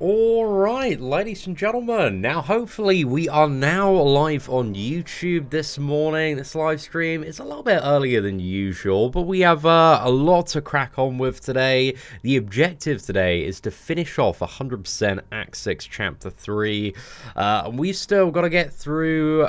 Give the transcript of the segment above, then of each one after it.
Alright, ladies and gentlemen, now hopefully we are now live on YouTube this morning. This live stream is a little bit earlier than usual, but we have a lot to crack on with today. The objective today is to finish off 100% Act 6 Chapter 3. And we've still got to get through,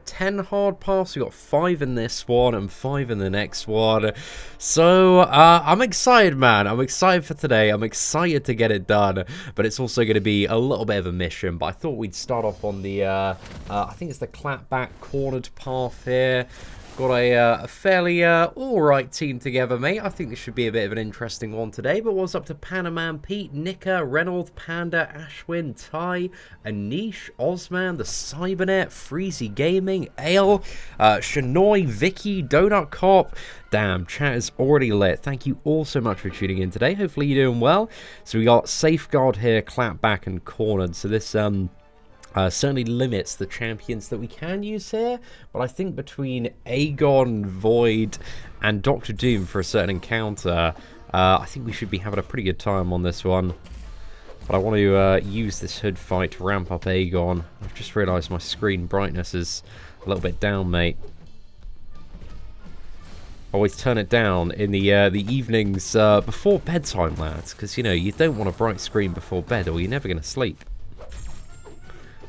10 hard paths? We've got 5 in this one and 5 in the next one. So, I'm excited, man. I'm excited for today. I'm excited to get it done, but it's also going to be a little bit of a mission. But I thought we'd start off on the I think it's the Clapback Cornered path here. Got a fairly alright team together, mate. I think this should be a bit of an interesting one today. But what's up to Panaman, Pete, Nika, Reynolds, Panda, Ashwin, Ty, Anish, Osman, the Cybernet, Freezy Gaming, Ale, Shanoy, Vicky, Donut Cop. Damn, chat is already lit. Thank you all so much for tuning in today. Hopefully you're doing well. So we got Safeguard here, Clapback and Cornered. So this certainly limits the champions that we can use here, but I think between Aegon, Void, and Doctor Doom for a certain encounter, I think we should be having a pretty good time on this one. But I want to use this hood fight to ramp up Aegon. I've just realised my screen brightness is a little bit down, mate. Always turn it down in the evenings before bedtime, lads, because, you know, you don't want a bright screen before bed or you're never going to sleep.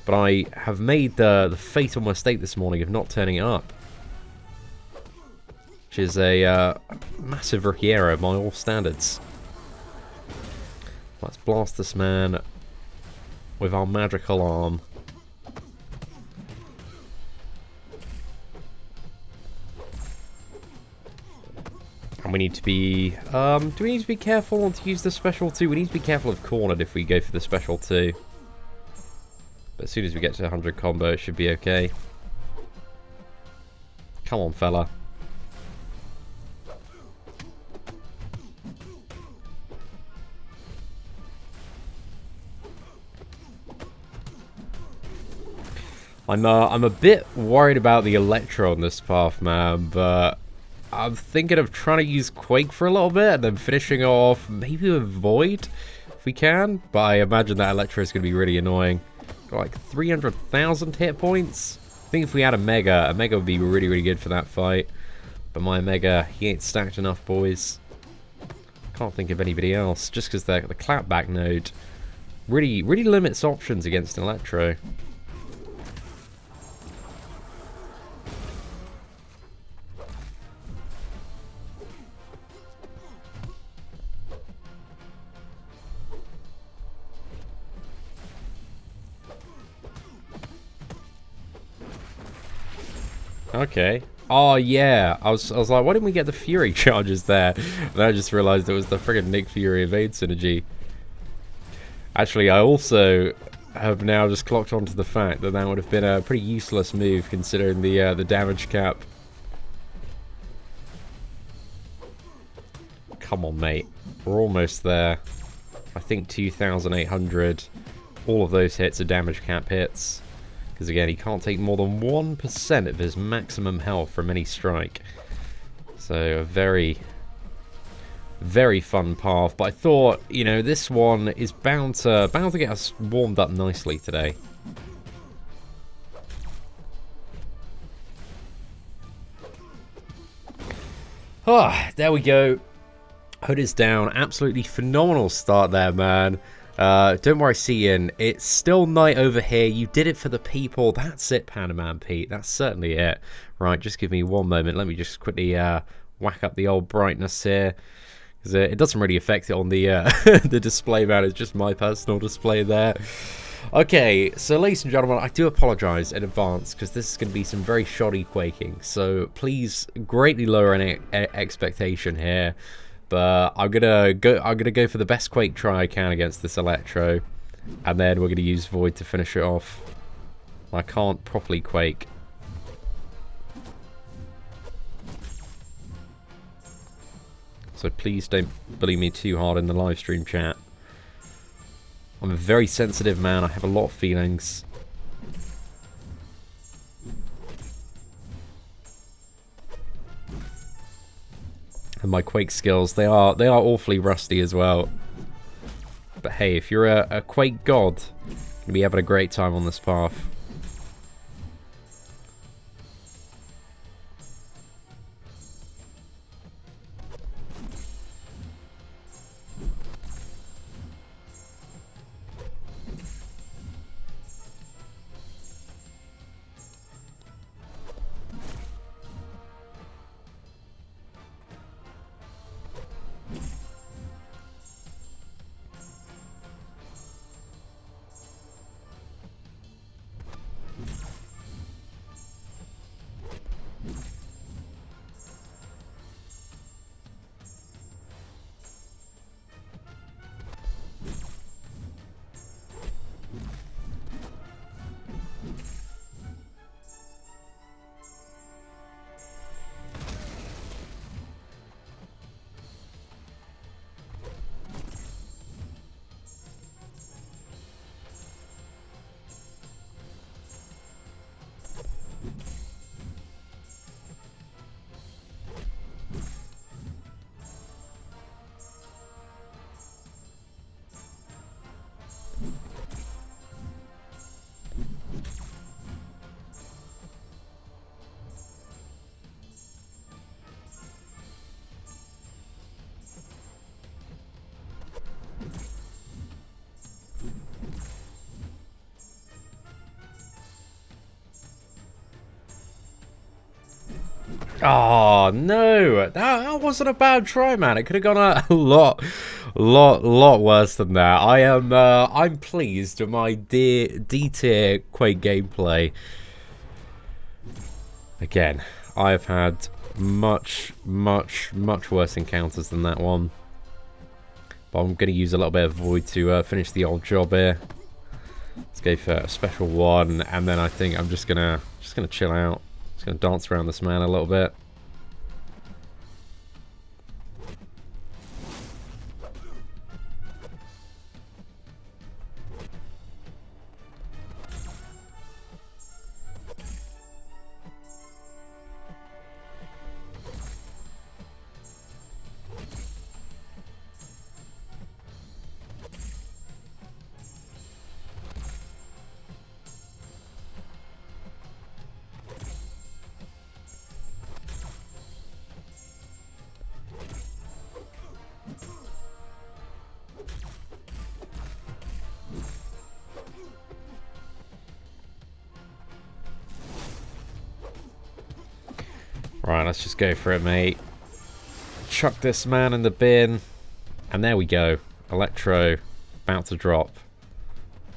But I have made the fatal mistake this morning of not turning it up. Which is a massive rookie error by all standards. Let's blast this man with our magical arm. And we need to be... do we need to be careful to use the special 2? We need to be careful of Cornered if we go for the special 2. But as soon as we get to 100 combo, it should be okay. Come on, fella. I'm a bit worried about the Electro on this path, man, but I'm thinking of trying to use Quake for a little bit and then finishing off maybe with Void if we can. But I imagine that Electro is going to be really annoying. Got like 300,000 hit points. I think if we had a Mega would be really, really good for that fight. But my Mega, he ain't stacked enough, boys. Can't think of anybody else, just because the Clapback node really limits options against Electro. Okay. Oh, yeah. I was like, why didn't we get the Fury charges there? And I just realized it was the friggin' Nick Fury evade synergy. Actually, I also have now just clocked onto the fact that that would have been a pretty useless move considering the damage cap. Come on, mate. We're almost there. I think 2,800. All of those hits are damage cap hits. Because again, he can't take more than 1% of his maximum health from any strike. So a very, very fun path. But I thought, you know, this one is bound to get us warmed up nicely today. Ah, there we go. Hood is down. Absolutely phenomenal start there, man. Don't worry, Seatin. It's still night over here. You did it for the people. That's it, Panaman Pete. That's certainly it. Right, just give me one moment. Let me just quickly whack up the old brightness here. Because it doesn't really affect it on the the display, man. It's just my personal display there. Okay, so ladies and gentlemen, I do apologise in advance because this is going to be some very shoddy quaking. So please greatly lower any expectation here. But I'm gonna go for the best Quake try I can against this Electro, and then we're gonna use Void to finish it off. I can't properly Quake. So please don't bully me too hard in the live stream chat. I'm a very sensitive man. I have a lot of feelings. And my Quake skills, they are awfully rusty as well. But hey, if you're a Quake god, you're going to be having a great time on this path. Oh no, that wasn't a bad try, man. It could have gone a lot worse than that. I'm pleased with my D-tier Quake gameplay. Again, I've had much worse encounters than that one. But I'm going to use a little bit of Void to finish the old job here. Let's go for a special one, and then I think I'm just gonna chill out. Just gonna dance around this man a little bit. Right, let's just go for it, mate. Chuck this man in the bin. And there we go. Electro. About to drop.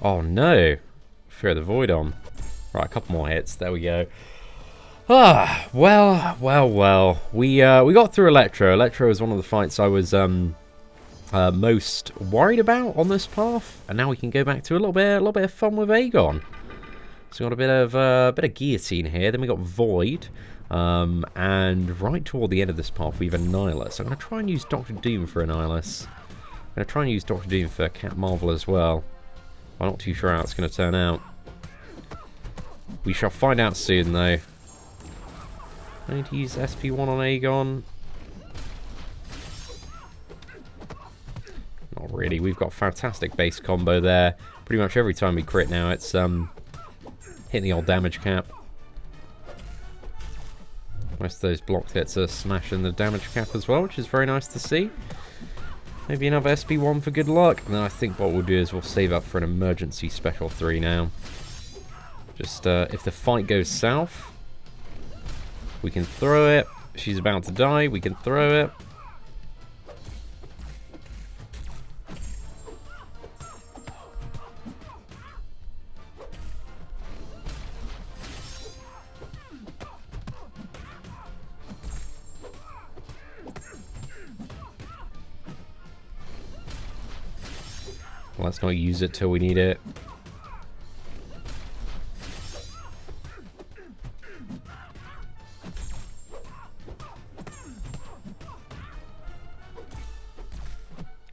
Oh, no. Throw the Void on. Right, a couple more hits. There we go. Ah, well. We got through Electro. Electro is one of the fights I was most worried about on this path. And now we can go back to a little bit of fun with Aegon. So we got a bit of guillotine here. Then we got Void. And right toward the end of this path, we have Annihilus. I'm going to try and use Dr. Doom for Annihilus. I'm going to try and use Dr. Doom for Cat Marvel as well. I'm not too sure how it's going to turn out. We shall find out soon, though. I need to use SP1 on Aegon. Not really. We've got fantastic base combo there. Pretty much every time we crit now, it's hitting the old damage cap. Most of those blocked hits are smashing the damage cap as well, which is very nice to see. Maybe another SP1 for good luck. And then I think what we'll do is we'll save up for an emergency special 3 now. Just, if the fight goes south, we can throw it. She's about to die, we can throw it. Let's not use it till we need it.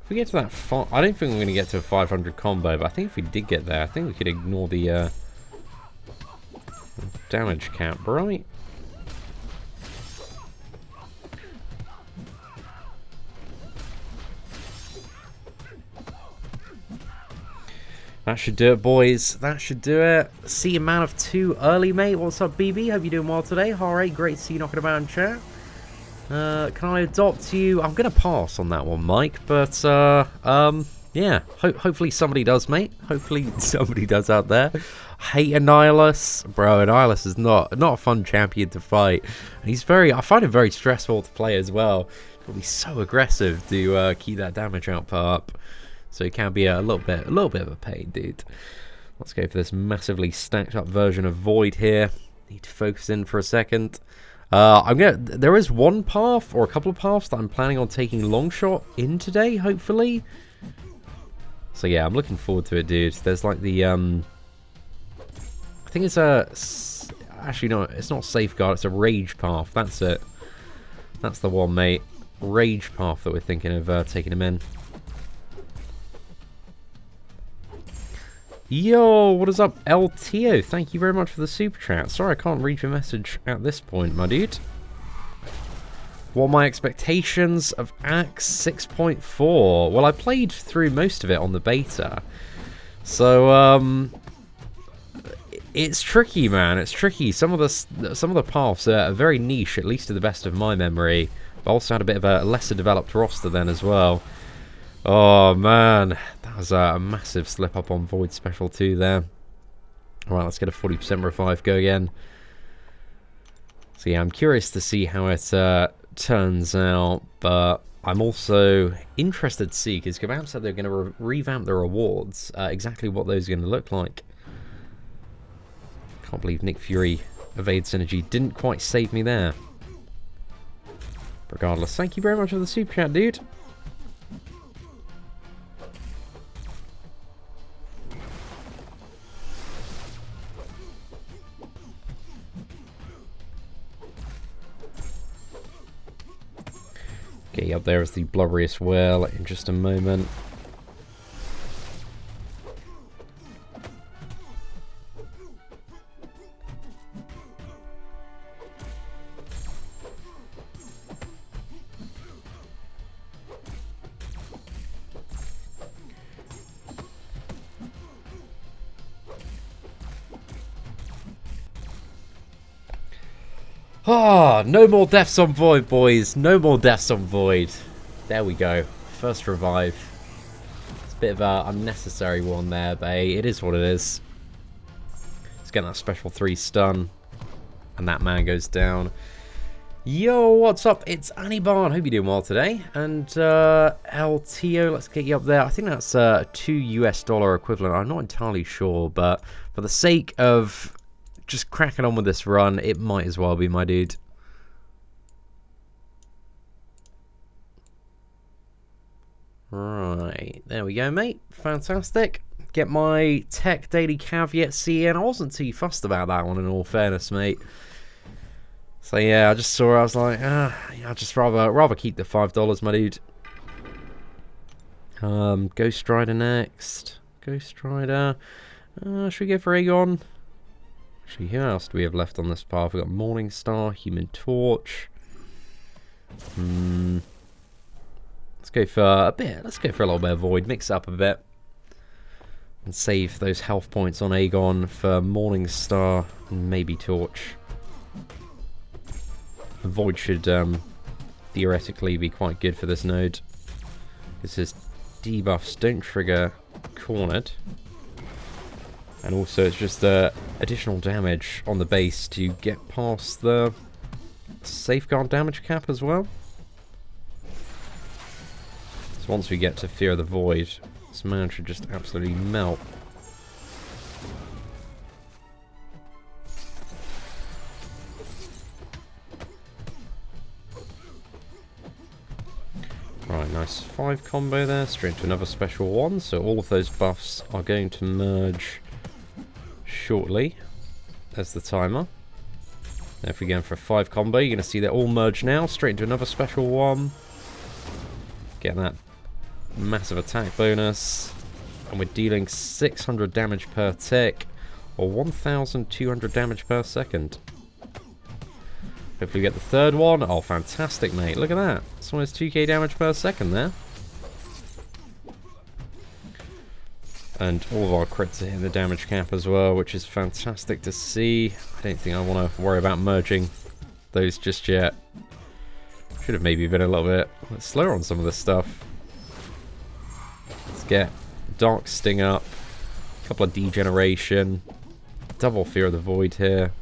If we get to that, I don't think we're going to get to a 500 combo, but I think if we did get there, I think we could ignore the damage cap, right? That should do it, boys. That should do it. See a man of two early, mate. What's up, BB? Hope you're doing well today. Alright, great to see you knocking about in chat. Can I adopt you? I'm going to pass on that one, Mike. But, yeah. Hopefully somebody does, mate. Hopefully somebody does out there. I hate Annihilus. Bro, Annihilus is not a fun champion to fight. And he's I find him very stressful to play as well. He'll be so aggressive to keep that damage output up. So it can be a little bit of a pain, dude. Let's go for this massively stacked up version of Void here. Need to focus in for a second. There is one path or a couple of paths that I'm planning on taking Longshot in today, hopefully. So yeah, I'm looking forward to it, dude. There's like the I think it's actually no, it's not Safeguard. It's a Rage path. That's it. That's the one, mate. Rage path that we're thinking of taking him in. Yo, what is up, LTO? Thank you very much for the super chat. Sorry I can't read your message at this point, my dude. What are my expectations of Axe 6.4? Well, I played through most of it on the beta. So, it's tricky, man. It's tricky. Some of the paths are very niche, at least to the best of my memory. But also had a bit of a lesser developed roster then as well. Oh, man. That was a massive slip up on Void Special 2 there. Alright, let's get a 40% revive go again. So yeah, I'm curious to see how it turns out, but I'm also interested to see, because Kabam said they're going to revamp the rewards, exactly what those are going to look like. Can't believe Nick Fury Evade Synergy didn't quite save me there. Regardless, thank you very much for the super chat, dude. Okay, up there is the Blubberiest Whale in just a moment. Ah, no more deaths on Void, boys. No more deaths on Void. There we go. First revive. It's a bit of an unnecessary one there, but hey, it is what it is. Let's get that special 3 stun. And that man goes down. Yo, what's up? It's Annie Barn. Hope you're doing well today. And LTO, let's get you up there. I think that's $2 US equivalent. I'm not entirely sure, but for the sake of just cracking on with this run, it might as well be, my dude. Right, there we go, mate. Fantastic. Get my tech daily caveat CN. I wasn't too fussed about that one, in all fairness, mate. So yeah, I just saw it, I was like, I'd just rather keep the $5, my dude. Ghost Rider next. Ghost Rider. Should we go for Aegon? Actually, who else do we have left on this path? We've got Morning Star, Human Torch. Let's go for a bit. Let's go for a little bit of Void. Mix it up a bit. And save those health points on Aegon for Morning Star and maybe Torch. Void should theoretically be quite good for this node. Because his debuffs don't trigger Cornered. And also it's just additional damage on the base to get past the Safeguard damage cap as well. So once we get to Fear of the Void, this man should just absolutely melt. Right, nice 5 combo there, straight to another special 1. So all of those buffs are going to merge shortly. There's the timer. Now if we go for a 5 combo, you're going to see they're all merged now, straight into another special 1. Get that massive attack bonus. And we're dealing 600 damage per tick, or 1,200 damage per second. Hopefully we get the third one. Oh, fantastic, mate. Look at that. It's almost 2k damage per second there. And all of our crits are hitting the damage cap as well, which is fantastic to see. I don't think I want to worry about merging those just yet. Should have maybe been a little bit slower on some of this stuff. Let's get Dark Sting up. A couple of Degeneration. Double Fear of the Void here.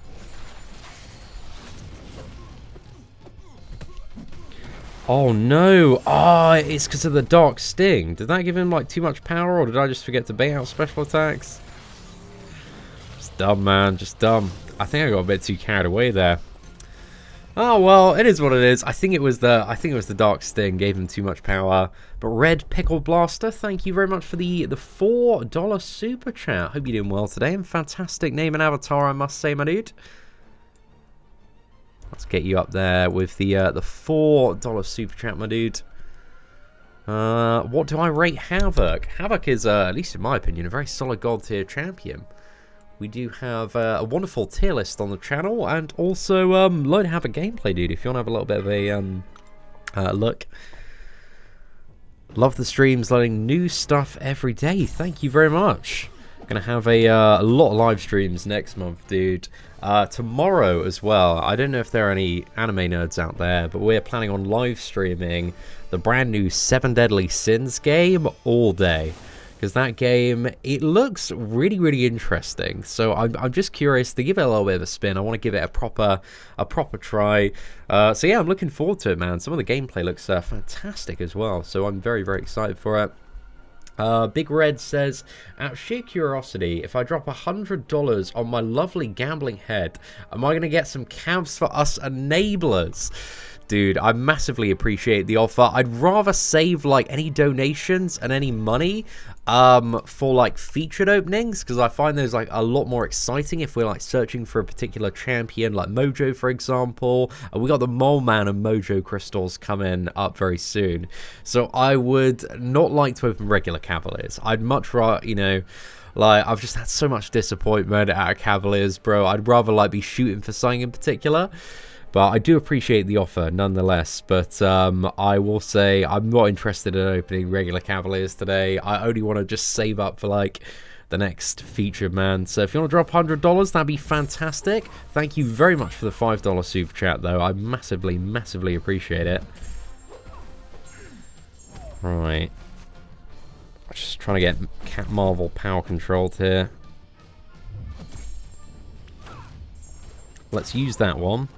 Oh no! Oh, it's because of the Dark Sting. Did that give him like too much power, or did I just forget to bait out special attacks? Just dumb, man. Just dumb. I think I got a bit too carried away there. Oh well, it is what it is. I think it was the Dark Sting gave him too much power. But Red Pickle Blaster, thank you very much for the $4 super chat. Hope you're doing well today, and fantastic name and avatar, I must say, my dude. Let's get you up there with the $4 super chat, my dude. What do I rate Havoc? Havoc is, at least in my opinion, a very solid gold tier champion. We do have a wonderful tier list on the channel, and also load of Havoc gameplay, dude. If you want to have a little bit of a look. Love the streams, loading new stuff every day. Thank you very much. Gonna have a lot of live streams next month, dude. Tomorrow as well. I don't know if there are any anime nerds out there, but we're planning on live streaming the brand new 7 Deadly Sins game all day. Because that game, it looks really, really interesting. So I'm just curious to give it a little bit of a spin. I want to give it a proper try. So yeah, I'm looking forward to it, man. Some of the gameplay looks fantastic as well. So I'm very, very excited for it. Big Red says, out of sheer curiosity, if I drop $100 on my lovely gambling head, am I going to get some cabs for us enablers? Dude, I massively appreciate the offer. I'd rather save like any donations and any money for like featured openings, because I find those like a lot more exciting if we're like searching for a particular champion, like Mojo for example. We got the Mole Man and Mojo crystals coming up very soon, so I would not like to open regular Cavaliers. I'd much rather, you know, like, I've just had so much disappointment out of Cavaliers, bro. I'd rather like be shooting for something in particular. But I do appreciate the offer nonetheless. But I will say I'm not interested in opening regular Cavaliers today. I only want to just save up for like the next feature, man. So if you want to drop $100, that'd be fantastic. Thank you very much for the $5 super chat, though. I massively, massively appreciate it. Right. Just trying to get Cat Marvel power controlled here. Let's use that one.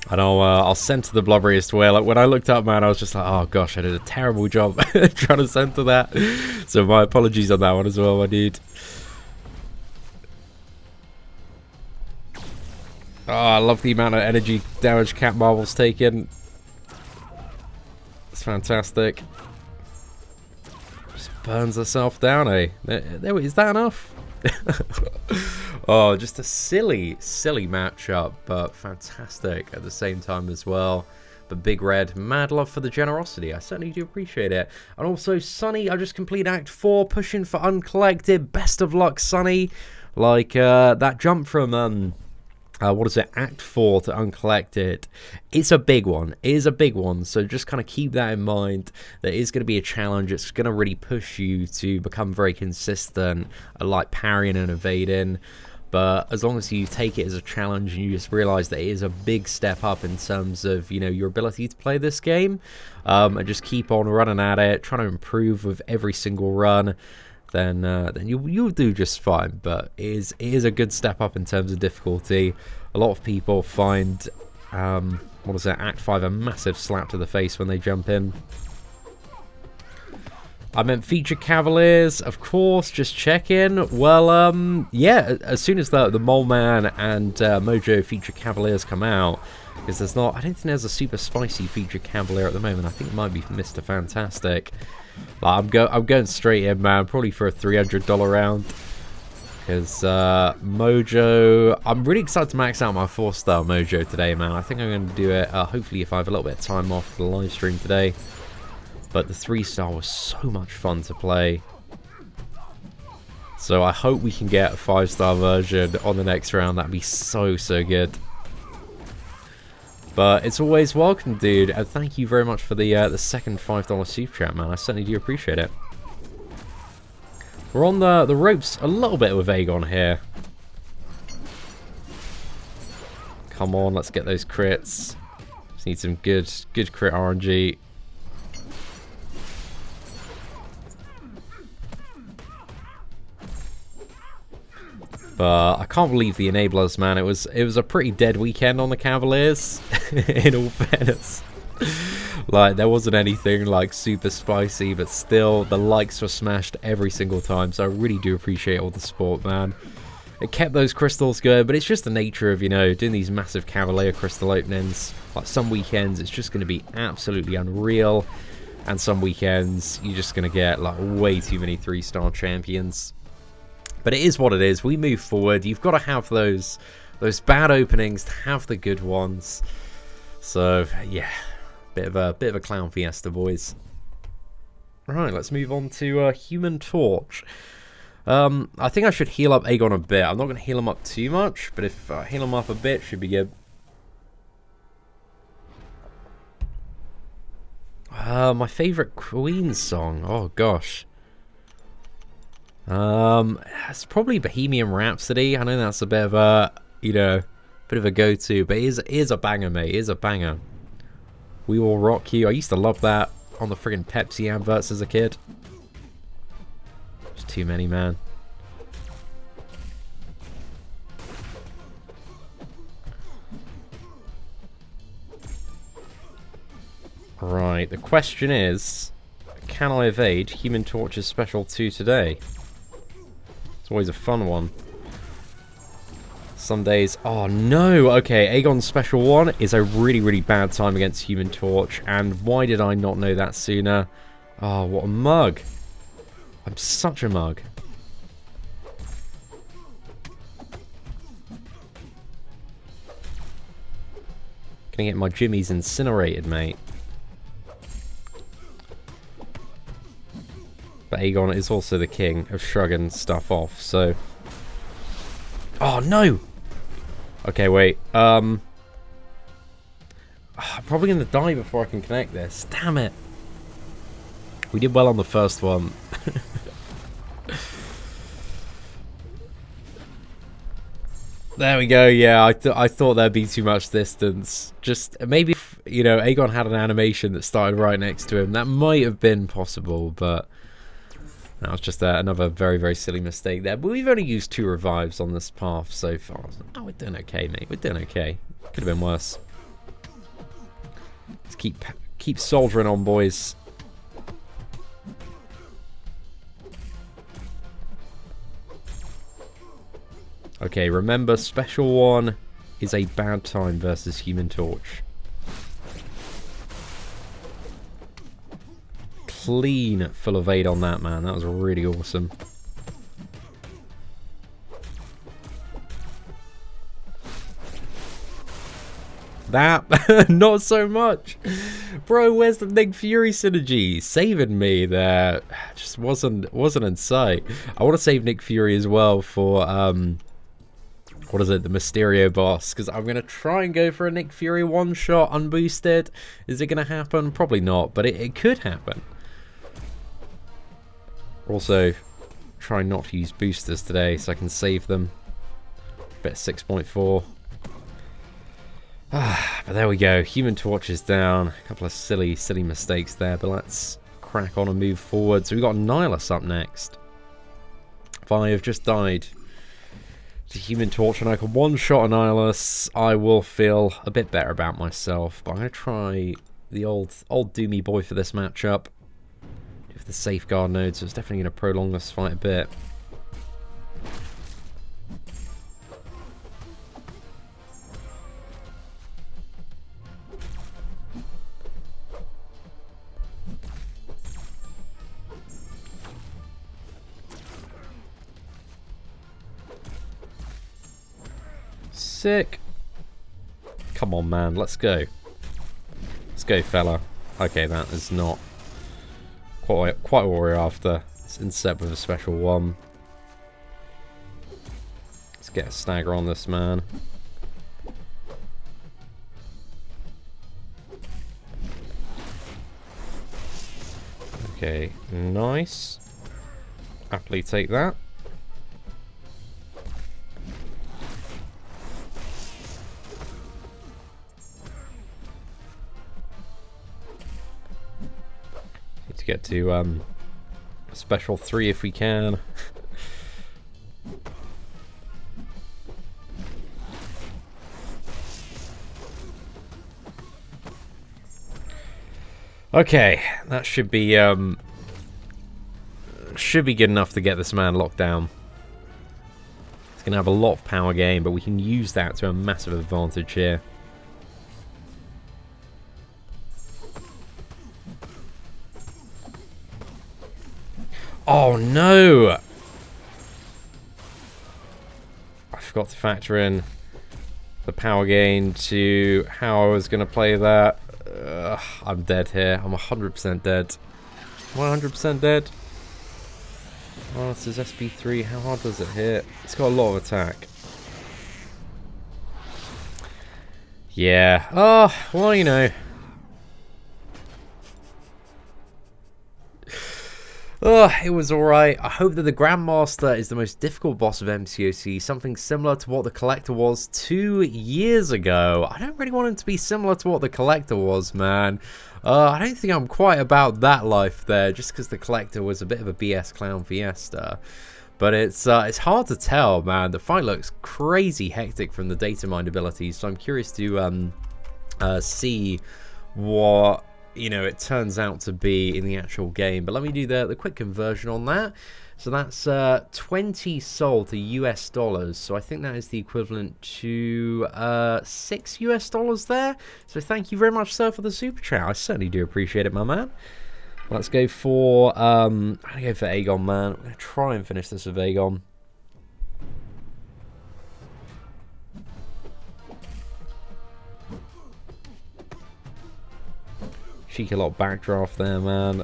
And I'll center the Blubberiest Whale. Like, when I looked up, man, I was just like, oh gosh, I did a terrible job trying to center that. So my apologies on that one as well, my dude. Oh, I love the amount of energy damage Cat Marvel's taken. It's fantastic. Just burns herself down, eh? There, is that enough? Oh, just a silly, silly matchup, but fantastic at the same time as well. But Big Red, mad love for the generosity. I certainly do appreciate it. And also, Sunny, I just completed Act 4, pushing for Uncollected. Best of luck, Sunny. Like, that jump from, what is it, Act 4 to Uncollected, it's a big one. It is a big one, so just kind of keep that in mind. There is going to be a challenge. It's going to really push you to become very consistent, like parrying and evading. But as long as you take it as a challenge and you just realize that it is a big step up in terms of, you know, your ability to play this game, and just keep on running at it, trying to improve with every single run, then you'll do just fine. But it is a good step up in terms of difficulty. A lot of people find what is that, Act 5 a massive slap to the face when they jump in. I meant feature Cavaliers, of course, just check in. Well, yeah, as soon as the Mole Man and Mojo feature Cavaliers come out, because there's not, I don't think there's a super spicy feature Cavalier at the moment. I think it might be Mr. Fantastic. Like, I'm going straight in, man, probably for a $300 round. Because Mojo, I'm really excited to max out my 4-star Mojo today, man. I think I'm going to do it, hopefully if I have a little bit of time off the live stream today. But the 3-star was so much fun to play. So I hope we can get a 5-star version on the next round. That'd be so, so good. But it's always welcome, dude. And thank you very much for the second $5 super chat, man. I certainly do appreciate it. We're on the ropes a little bit with Aegon here. Come on, let's get those crits. Just need some good crit RNG. But I can't believe the enablers, man. It was a pretty dead weekend on the Cavaliers, in all fairness. Like, there wasn't anything like super spicy, but still the likes were smashed every single time. So I really do appreciate all the support, man. It kept those crystals going, but it's just the nature of, you know, doing these massive Cavalier crystal openings. Like, some weekends it's just going to be absolutely unreal, and some weekends you're just going to get like way too many 3-star champions. But it is what it is. We move forward. You've got to have those bad openings to have the good ones. So yeah, bit of a clown fiesta, boys. Right, let's move on to Human Torch. I think I should heal up Aegon a bit. I'm not going to heal him up too much, but if I heal him up a bit, should be good. My favorite Queen song. Oh gosh. It's probably Bohemian Rhapsody. I know that's a bit of a, you know, bit of a go-to, but it is a banger, mate. It is a banger. We Will Rock You. I used to love that on the friggin' Pepsi adverts as a kid. There's too many, man. Right, the question is, can I evade Human Torch's special 2 today? It's always a fun one. Some days... Oh, no! Okay, Aegon's special 1 is a really, really bad time against Human Torch. And why did I not know that sooner? Oh, what a mug. I'm such a mug. Gonna get my jimmies incinerated, mate. But Aegon is also the king of shrugging stuff off, so... Oh, no! Okay, wait. I'm probably going to die before I can connect this. Damn it! We did well on the first one. There we go, yeah, I thought there'd be too much distance. Just, maybe if, you know, Aegon had an animation that started right next to him, that might have been possible, but... That was just another very, very silly mistake there. But we've only used 2 revives on this path so far. Oh, we're doing okay, mate. We're doing okay. Could have been worse. Let's keep soldiering on, boys. Okay, remember, special 1 is a bad time versus Human Torch. Clean full evade on that, man. That was really awesome. That, not so much. Bro, where's the Nick Fury synergy? Saving me there. Just wasn't in sight. I want to save Nick Fury as well for, what is it, the Mysterio boss, because I'm going to try and go for a Nick Fury one-shot unboosted. Is it going to happen? Probably not, but it could happen. Also, try not to use boosters today so I can save them. Bet 6.4. But there we go. Human Torch is down. A couple of silly mistakes there, but let's crack on and move forward. So we've got Annihilus up next. If I have just died to Human Torch and I can one-shot Annihilus, I will feel a bit better about myself. But I'm going to try the old Doomy boy for this matchup. The safeguard node, so it's definitely going to prolong this fight a bit. Sick. Come on, man, let's go. Let's go, fella. Okay, that is not quite what we're after. It's inset with a special 1. Let's get a stagger on this man. Okay, nice. Happily take that. Need to get to special 3 if we can. Okay, that should be good enough to get this man locked down. He's gonna have a lot of power gain, but we can use that to a massive advantage here. Oh no! I forgot to factor in the power gain to how I was gonna play that. I'm dead here. I'm 100% dead. 100% dead. Oh, this is SP3. How hard does it hit? It's got a lot of attack. Yeah. Oh, well, you know. Oh, it was alright. I hope that the Grandmaster is the most difficult boss of MCOC, something similar to what the Collector was 2 years ago. I don't really want him to be similar to what the Collector was, man. I don't think I'm quite about that life there, just because the Collector was a bit of a BS clown fiesta. But it's hard to tell, man. The fight looks crazy hectic from the data mine abilities, so I'm curious to see what, you know, it turns out to be in the actual game. But let me do the quick conversion on that. So that's 20 sold to US dollars. So I think that is the equivalent to $6 US there. So thank you very much, sir, for the super chat. I certainly do appreciate it, my man. Let's go for I'm gonna go for Aegon, man. I'm gonna try and finish this with Aegon. Cheeky lot backdraft there, man.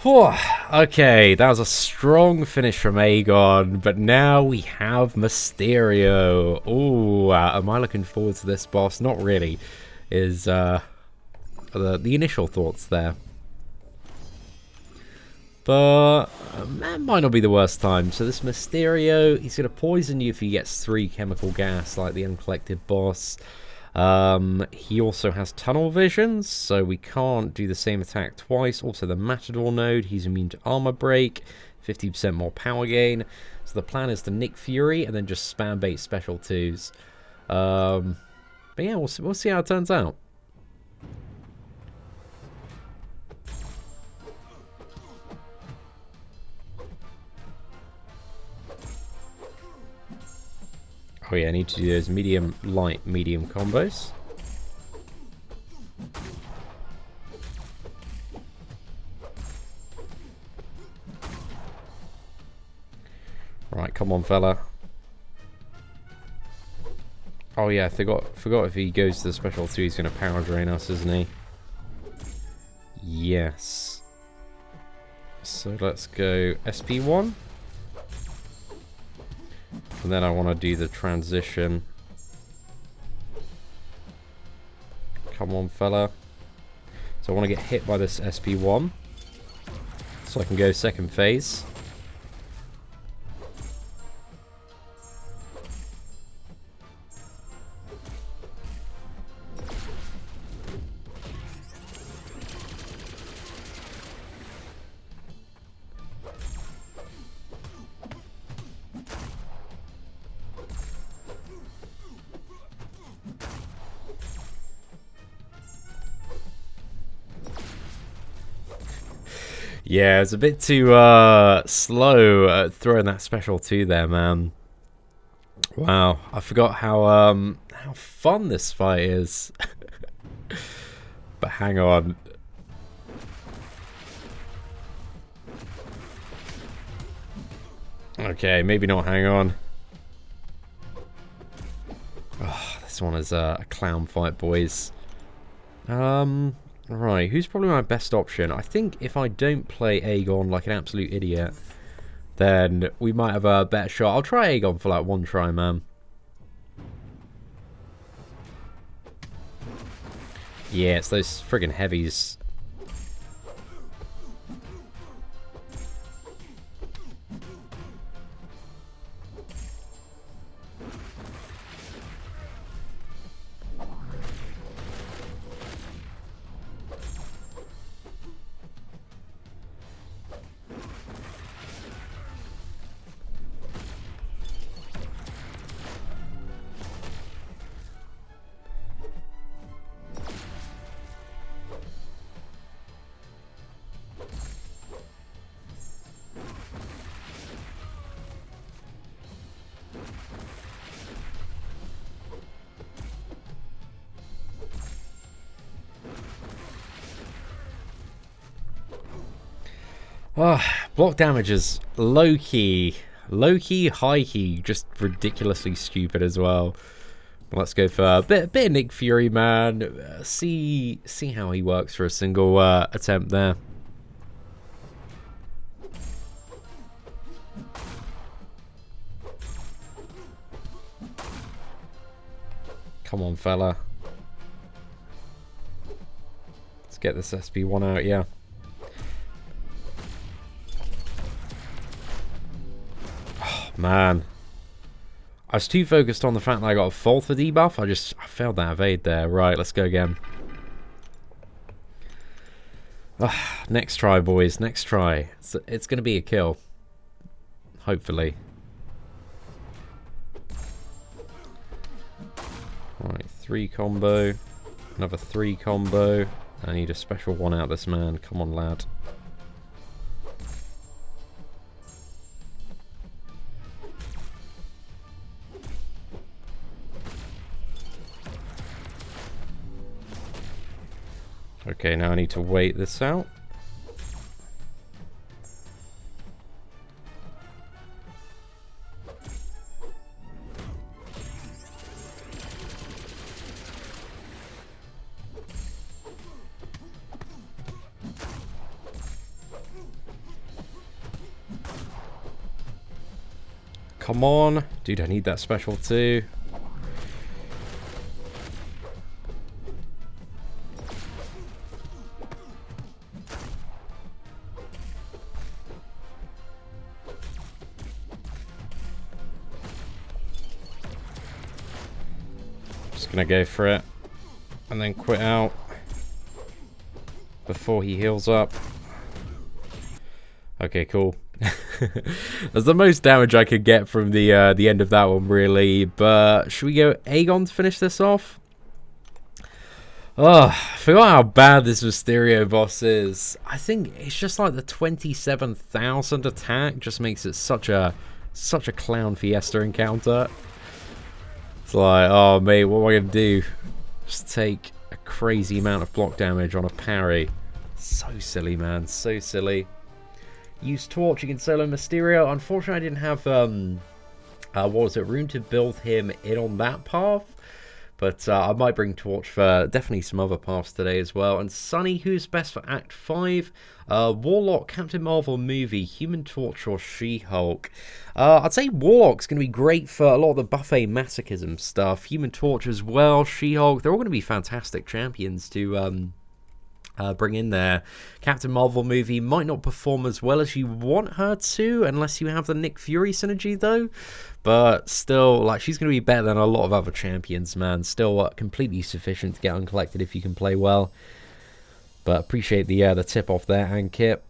Whew. Okay, that was a strong finish from Aegon, but now we have Mysterio. Ooh, am I looking forward to this boss? Not really, is the initial thoughts there. But that might not be the worst time. So this Mysterio, he's going to poison you if he gets 3 chemical gas, like the uncollected boss. He also has tunnel visions, so we can't do the same attack twice. Also the Matador node, he's immune to armor break, 50% more power gain. So the plan is to Nick Fury and then just spam bait special 2s. But yeah, we'll see how it turns out. Oh yeah, I need to do those medium, light, medium combos. Right, come on, fella. Oh yeah, I forgot if he goes to the special 2, he's going to power drain us, isn't he? Yes. So let's go SP1. And then I want to do the transition. Come on, fella. So I want to get hit by this SP1. So I can go second phase. Yeah, it's a bit too slow at throwing that special 2 there, man. Wow, I forgot how fun this fight is. But hang on. Okay, maybe not hang on. Oh, this one is a clown fight, boys. Right, who's probably my best option? I think if I don't play Aegon like an absolute idiot, then we might have a better shot. I'll try Aegon for like 1 try, man. Yeah, it's those friggin' heavies. Oh, block damage is low-key, high-key, just ridiculously stupid as well. Let's go for a bit of Nick Fury, man. See how he works for a single attempt there. Come on, fella. Let's get this SP1 out, yeah. Man, I was too focused on the fact that I got a fall for debuff. I failed that evade there. Right, let's go again. Next try, boys. Next try. It's going to be a kill. Hopefully. Right, 3 combo. Another 3 combo. I need a special 1 out of this man. Come on, lad. Okay, now I need to wait this out. Come on. Dude, I need that special too. Gonna go for it and then quit out before he heals up. Okay, cool. That's the most damage I could get from the end of that one, really. But should we go Aegon to finish this off? Oh, I forgot how bad this Mysterio boss is. I think it's just like the 27,000 attack just makes it such a clown fiesta encounter. It's like, oh mate, what am I gonna do? Just take a crazy amount of block damage on a parry. So silly, man, so silly. Use Torch, you can solo Mysterio. Unfortunately, I didn't have what was it, room to build him in on that path. But I might bring Torch for definitely some other paths today as well. And Sunny, who's best for Act 5? Warlock, Captain Marvel movie, Human Torch, or She-Hulk? I'd say Warlock's going to be great for a lot of the buffet masochism stuff. Human Torch as well, She-Hulk. They're all going to be fantastic champions to bring in there. Captain Marvel movie might not perform as well as you want her to, unless you have the Nick Fury synergy though. But still, like, she's going to be better than a lot of other champions, man. Still completely sufficient to get uncollected if you can play well. But appreciate the tip off there, Ankit.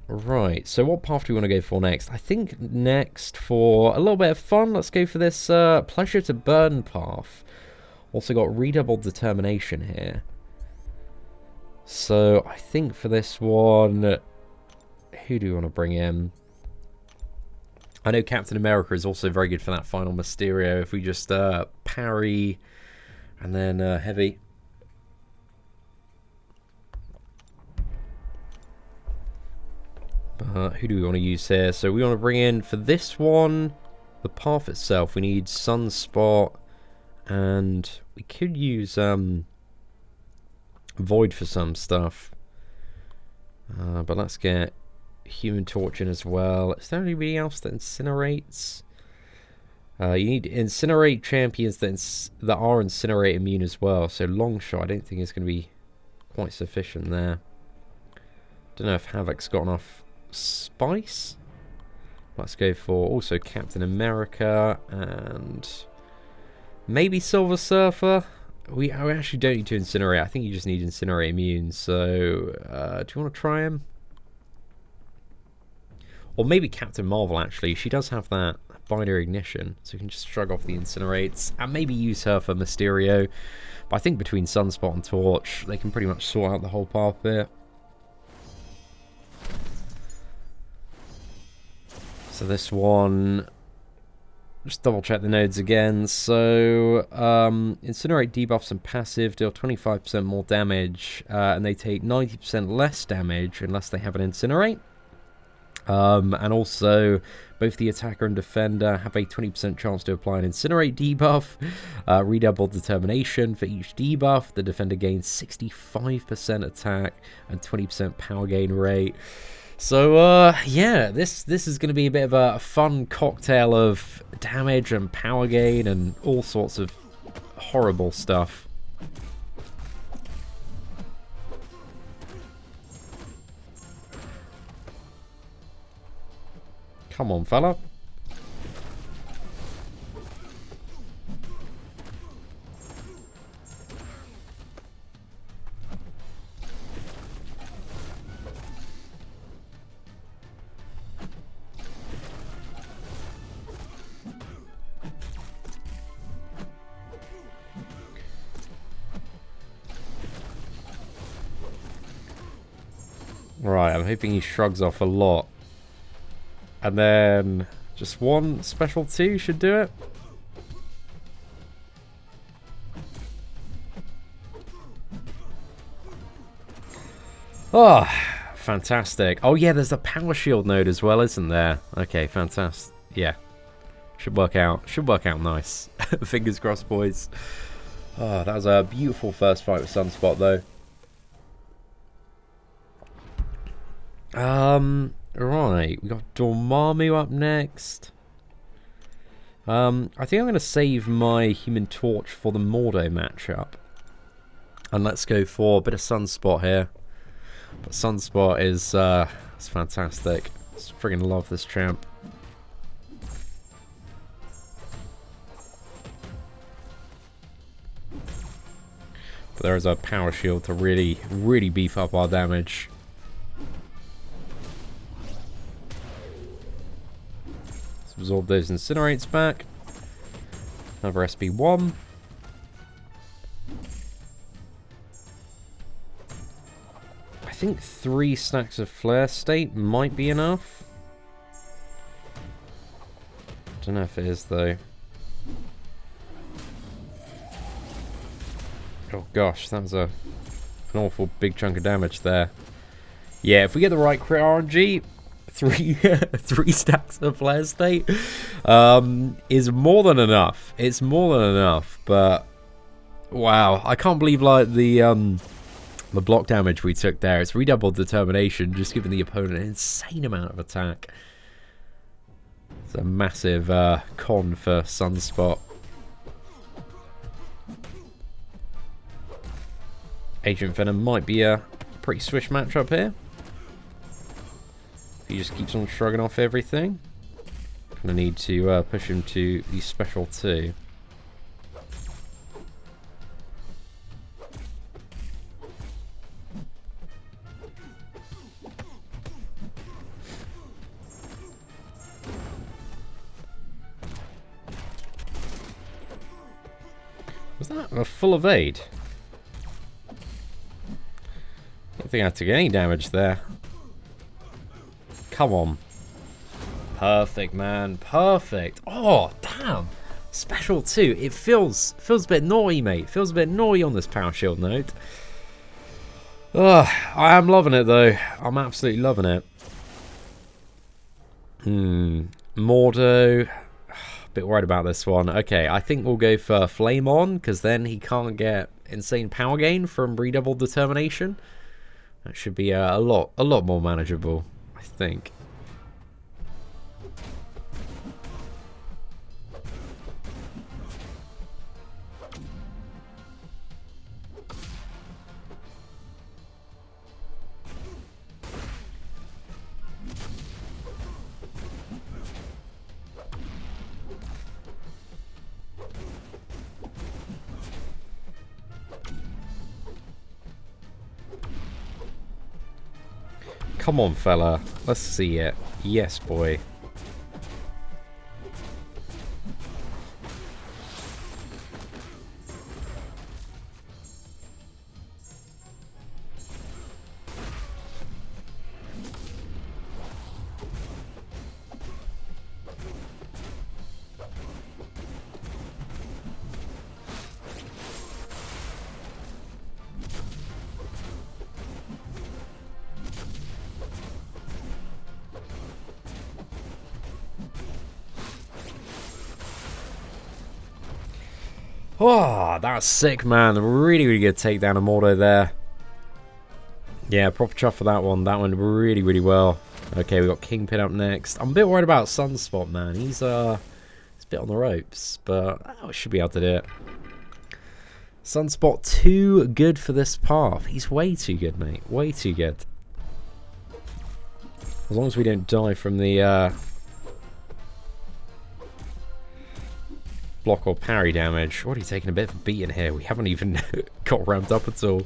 Right, so what path do we want to go for next? I think next, for a little bit of fun, let's go for this Pleasure to Burn path. Also got Redoubled Determination here. So I think for this one, who do you want to bring in? I know Captain America is also very good for that final Mysterio. If we just parry and then heavy. But who do we want to use here? So we want to bring in, for this one, the path itself. We need Sunspot, and we could use Void for some stuff. But let's get Human Torch in as well. Is there anybody else that incinerates? You need incinerate champions that are incinerate immune as well. So Longshot, I don't think is going to be quite sufficient there. Don't know if Havoc's got enough spice. Let's go for also Captain America and maybe Silver Surfer. We actually don't need to incinerate. I think you just need incinerate immune. So do you want to try him? Or maybe Captain Marvel, actually. She does have that binary ignition, so you can just shrug off the incinerates and maybe use her for Mysterio. But I think between Sunspot and Torch, they can pretty much sort out the whole path there. So this one, just double check the nodes again. So incinerate debuffs and passive deal 25% more damage, and they take 90% less damage unless they have an incinerate. And also, both the attacker and defender have a 20% chance to apply an incinerate debuff. Redouble determination for each debuff. The defender gains 65% attack and 20% power gain rate. So, yeah, this is going to be a bit of a fun cocktail of damage and power gain and all sorts of horrible stuff. Come on, fella. Right, I'm hoping he shrugs off a lot. And then just one special 2 should do it. Oh, fantastic. Oh yeah, there's a power shield node as well, isn't there? Okay, fantastic. Yeah. Should work out. Should work out nice. Fingers crossed, boys. Oh, that was a beautiful first fight with Sunspot, though. Right, we got Dormammu up next. I think I'm going to save my Human Torch for the Mordo matchup. And let's go for a bit of Sunspot here. But Sunspot is it's fantastic. I just friggin' love this champ. But there is a power shield to really, really beef up our damage. Absorb those incinerates back. Another SP1. I think 3 stacks of Flare State might be enough. Don't know if it is though. Oh gosh, that was an awful big chunk of damage there. Yeah, if we get the right crit RNG, 3 stacks of Flare State is more than enough. It's more than enough, but wow, I can't believe like the block damage we took there. It's redoubled determination, just giving the opponent an insane amount of attack. It's a massive con for Sunspot. Agent Venom might be a pretty swish matchup here. He just keeps on shrugging off everything. Gonna need to push him to the special 2. Was that a full evade? think I took any damage there. Come on. Perfect, man. Perfect. Oh, damn. Special 2. It feels a bit naughty, mate. Feels a bit naughty on this power shield note. Ugh, I am loving it, though. I'm absolutely loving it. Mordo. Bit worried about this one. Okay, I think we'll go for Flame On, because then he can't get insane power gain from Redoubled Determination. That should be a lot more manageable, I think. Come on, fella. Let's see it. Yes, boy. Oh, that's sick, man. Really, really good takedown of Mordo there. Yeah, proper chuff for that one. That went really, really well. Okay, we got Kingpin up next. I'm a bit worried about Sunspot, man. He's a bit on the ropes, but we should be able to do it. Sunspot too good for this path. He's way too good, mate. Way too good. As long as we don't die from the block or parry damage. Already taking a bit of a beating here. We haven't even got ramped up at all.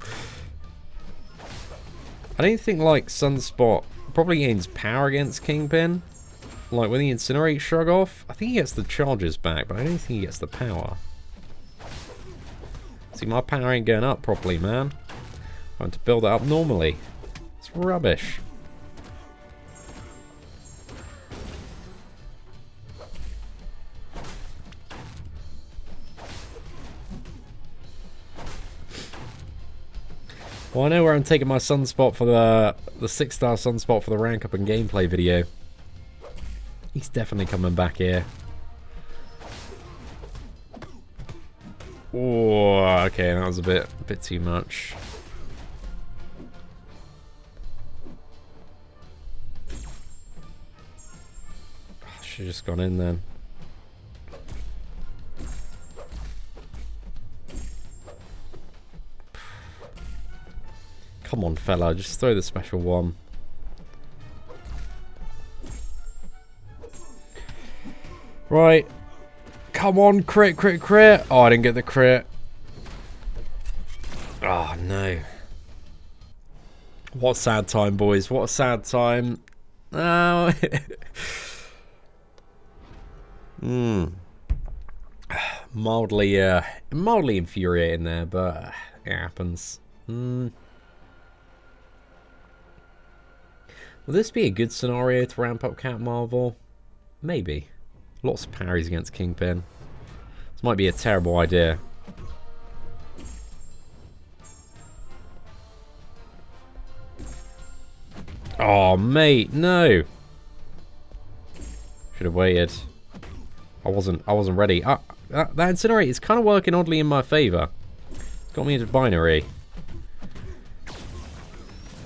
I don't think, like, Sunspot probably gains power against Kingpin. Like, when the Incinerate shrug off, I think he gets the charges back, but I don't think he gets the power. See, my power ain't going up properly, man. I want to build it up normally. It's rubbish. Well, I know where I'm taking my Sunspot for the 6-star Sunspot for the rank up and gameplay video. He's definitely coming back here. Oh, okay, that was a bit too much. Should have just gone in then. Come on, fella, just throw the special one. Right. Come on, crit, crit, crit. Oh, I didn't get the crit. Oh, no. What a sad time, boys. What a sad time. Oh. Mildly infuriating there, but it happens. Will this be a good scenario to ramp up Cat Marvel? Maybe. Lots of parries against Kingpin. This might be a terrible idea. Oh, mate, no. Should have waited. I wasn't ready. That Incinerate is kind of working oddly in my favour. It's got me into binary.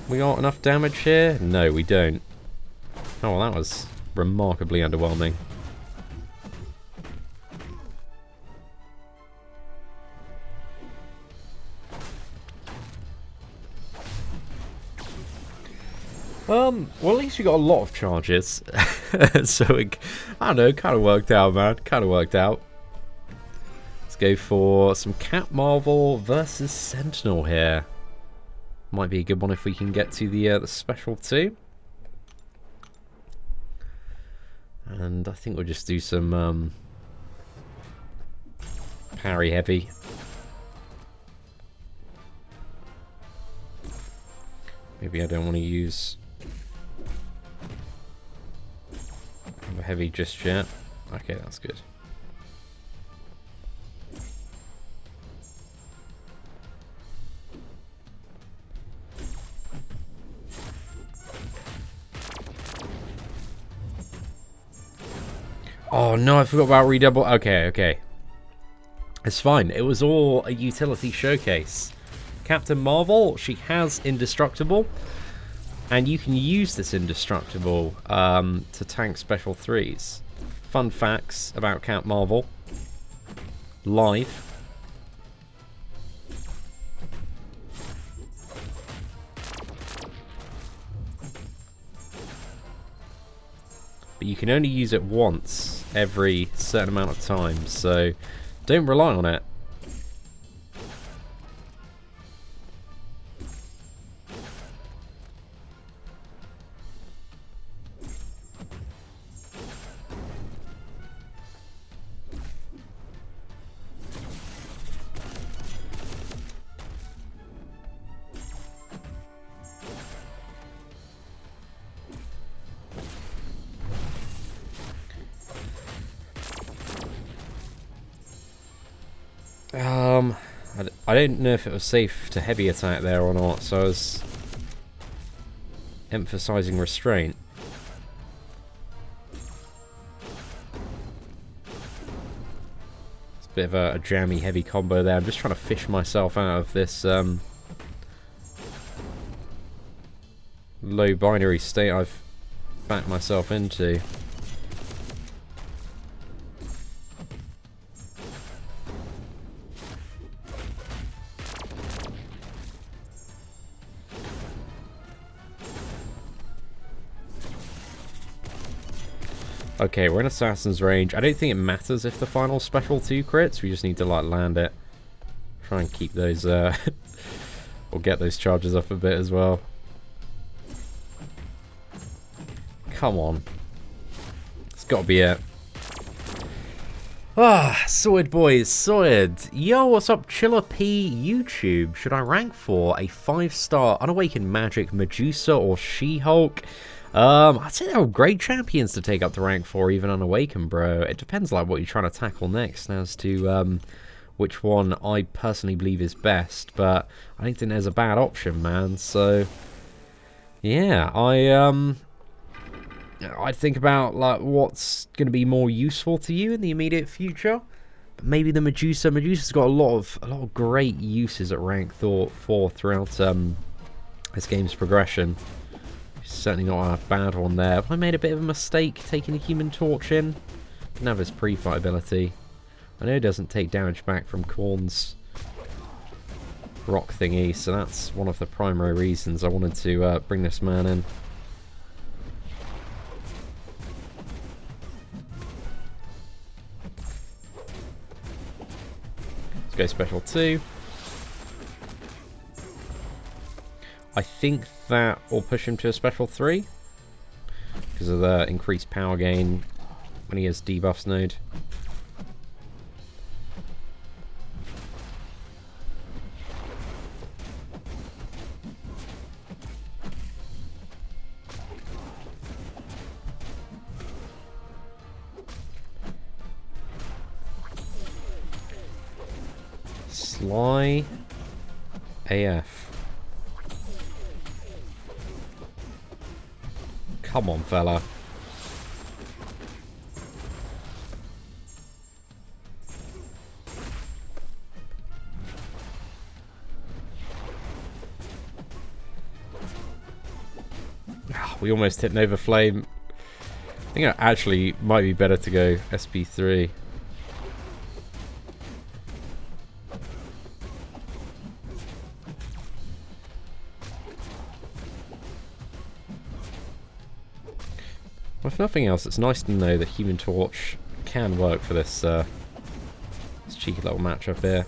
We got enough damage here? No, we don't. Oh, well, that was remarkably underwhelming. Well, at least we got a lot of charges. So, I don't know, kind of worked out, man. Kind of worked out. Let's go for some Cat Marvel versus Sentinel here. Might be a good one if we can get to the special 2. And I think we'll just do some parry heavy. Maybe I don't want to use a heavy just yet. Okay, that's good. Oh no, I forgot about redouble. Okay, okay. It's fine. It was all a utility showcase. Captain Marvel, she has Indestructible. And you can use this Indestructible to tank Special 3s. Fun facts about Cap Marvel. Live. But you can only use it once every certain amount of time, so don't rely on it. I don't know if it was safe to heavy attack there or not, so I was emphasizing restraint. It's a bit of a jammy heavy combo there. I'm just trying to fish myself out of this low binary state I've backed myself into. Okay, we're in Assassin's range. I don't think it matters if the final special 2 crits. We just need to like land it. Try and keep those or get those charges up a bit as well. Come on. It's gotta be it. Ah, sorted boys, sorted. Yo, what's up, Chiller P YouTube? Should I rank for a 5-star Unawakened Magic Medusa or She-Hulk? I'd say they're all great champions to take up to rank 4, even Unawakened, bro. It depends like what you're trying to tackle next as to which one I personally believe is best, but I don't think there's a bad option, man. So yeah, I'd think about like what's going to be more useful to you in the immediate future. But maybe the Medusa. Medusa's got a lot of great uses at rank 4 throughout this game's progression. Certainly not a bad one there. Have I made a bit of a mistake taking the Human Torch in? Didn't have his pre-fight ability. I know he doesn't take damage back from Korn's rock thingy, so that's one of the primary reasons I wanted to bring this man in. Let's go special 2. I think that will push him to a special 3 because of the increased power gain when he has debuffs node. Sly AF. Come on, fella. We almost hit Nova Flame. I think it actually might be better to go SP3. Well, if nothing else, it's nice to know that Human Torch can work for this, this cheeky little matchup here.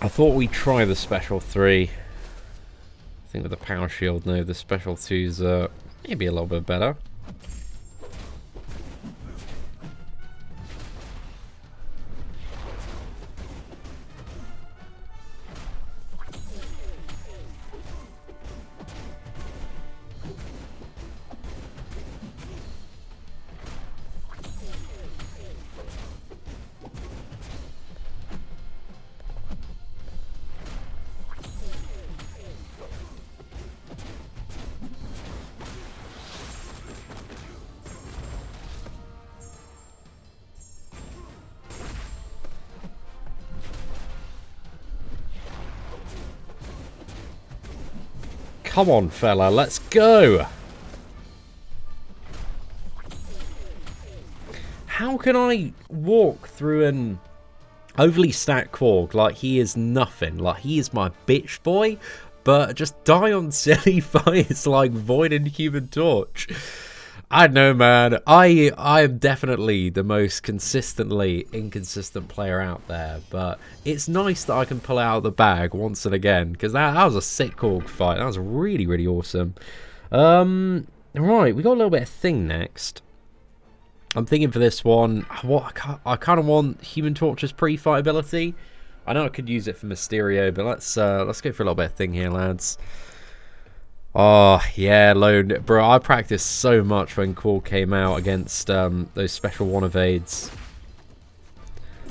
I thought we'd try the special 3. I think with the power shield, no, the special 2's maybe a little bit better. Come on, fella, let's go! How can I walk through an overly stacked Korg like he is nothing? Like, he is my bitch boy, but just die on silly fights like Void and Human Torch. I don't know, man. I am definitely the most consistently inconsistent player out there, but it's nice that I can pull it out of the bag once and again, because that was a sick Korg fight. That was really, really awesome. Right, we got a little bit of thing next. I'm thinking for this one, I kind of want Human Torch's pre-fight ability. I know I could use it for Mysterio, but let's go for a little bit of thing here, lads. Oh, yeah, Lone. Bro, I practiced so much when Korg came out against those special one evades.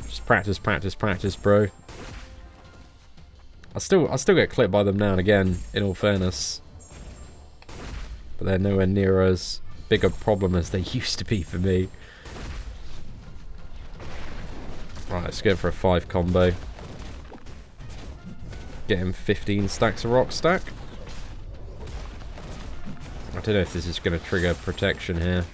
Just practice, practice, practice, bro. I still get clipped by them now and again, in all fairness. But they're nowhere near as big a problem as they used to be for me. Right, let's go for a 5 combo. Get him 15 stacks of rock stack. I don't know if this is going to trigger protection here.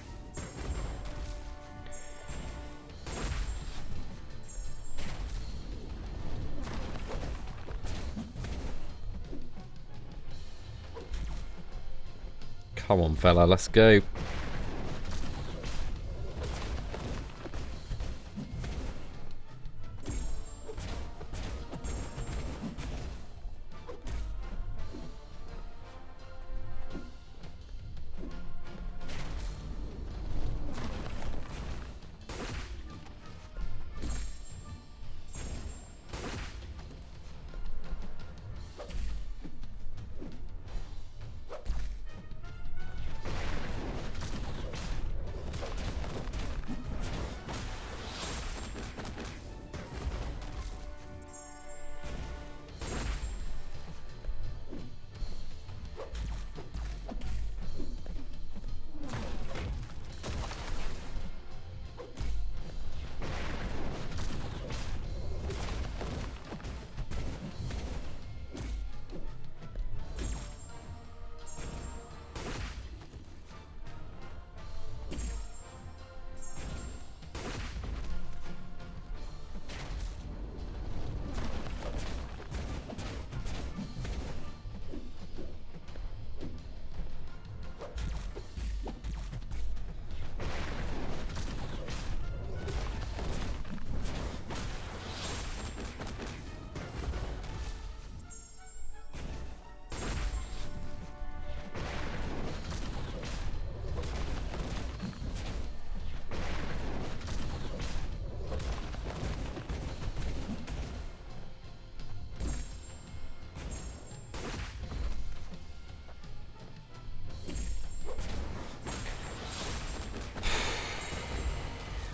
Come on, fella, let's go.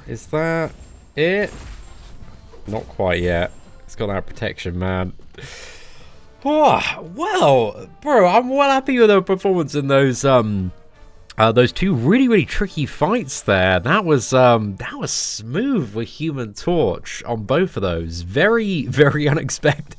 Is that it? Not quite yet. It's got that protection, man. Oh, well, bro, I'm well happy with the performance in those two really, really tricky fights there. That was smooth with Human Torch on both of those. Very, very unexpected.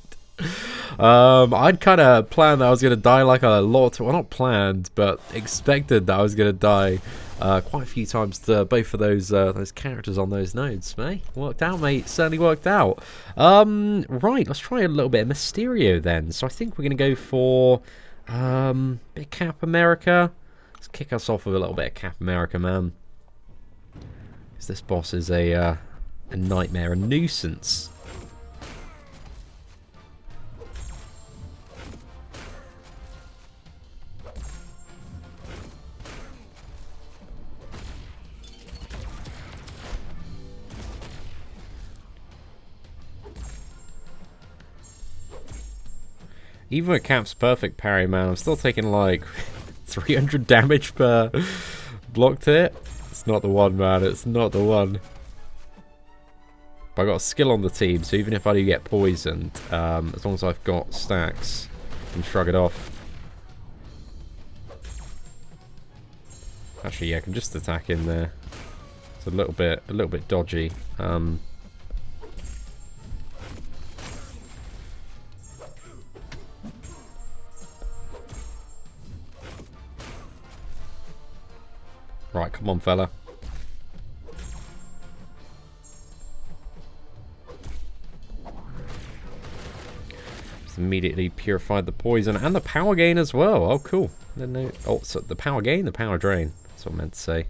I'd kind of planned that I was going to die like a lot. Well, not planned, but expected that I was going to die quite a few times to both of those characters on those nodes, mate. Worked out, mate. Certainly worked out. Right, let's try a little bit of Mysterio then. So I think we're going to go for bit of Cap America. Let's kick us off with a little bit of Cap America, man. Because this boss is a nightmare, a nuisance. Even with Cap's perfect parry, man, I'm still taking like 300 damage per blocked hit. It's not the one, man. It's not the one. But I got a skill on the team, so even if I do get poisoned, as long as I've got stacks, I can shrug it off. Actually, yeah, I can just attack in there. It's a little bit dodgy. Right, come on, fella. Just immediately purified the poison and the power gain as well. Oh, cool. I didn't know. Oh, so the power gain, the power drain. That's what I meant to say.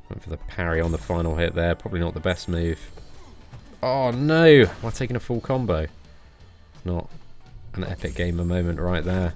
Went for the parry on the final hit there. Probably not the best move. Oh no! Am I taking a full combo? It's not an epic gamer moment right there.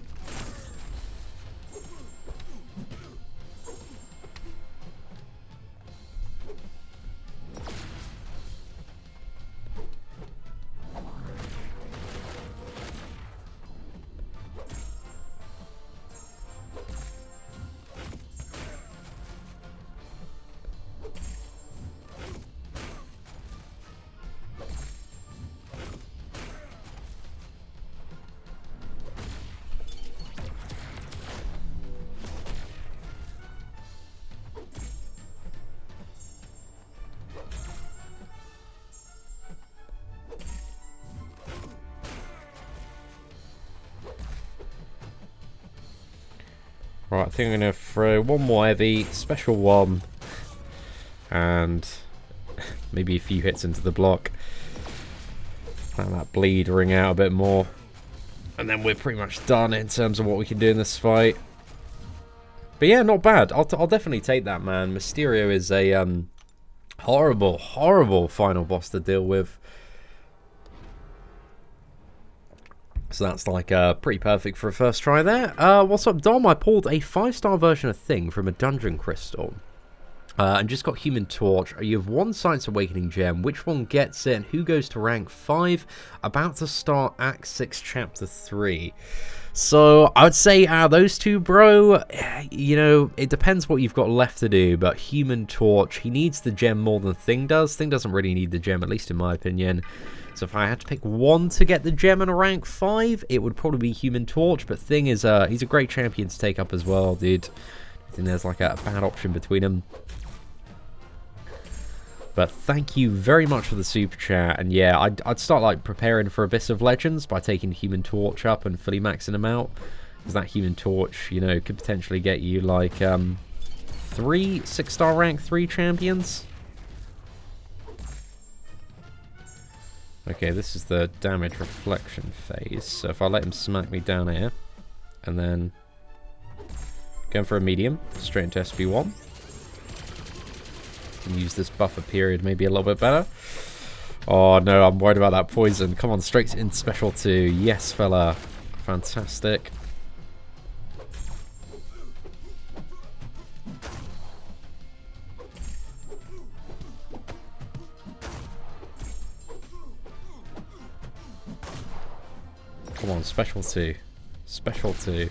Right, I think I'm going to throw one more heavy, special one, and maybe a few hits into the block. Let that bleed ring out a bit more. And then we're pretty much done in terms of what we can do in this fight. But yeah, not bad. I'll definitely take that, man. Mysterio is a horrible, horrible final boss to deal with. So that's like pretty perfect for a first try there. What's up, Dom? I pulled a 5-star version of Thing from a dungeon crystal. And just got Human Torch. You have one Science Awakening gem. Which one gets it and who goes to rank 5? About to start Act 6, Chapter 3. So I would say out of those two, bro, you know, it depends what you've got left to do. But Human Torch, he needs the gem more than Thing does. Thing doesn't really need the gem, at least in my opinion. So if I had to pick one to get the gem in a rank 5, it would probably be Human Torch. But Thing is, he's a great champion to take up as well, dude. I think there's like a bad option between them. But thank you very much for the super chat. And yeah, I'd start like preparing for Abyss of Legends by taking Human Torch up and fully maxing them out. Because that Human Torch, you know, could potentially get you like 3 6-star rank 3 champions. Okay, this is the damage reflection phase. So if I let him smack me down here, and then going for a medium, straight into SB1. Can use this buffer period maybe a little bit better. Oh no, I'm worried about that poison. Come on, straight in special 2. Yes, fella. Fantastic. Come on, special 2. Special 2.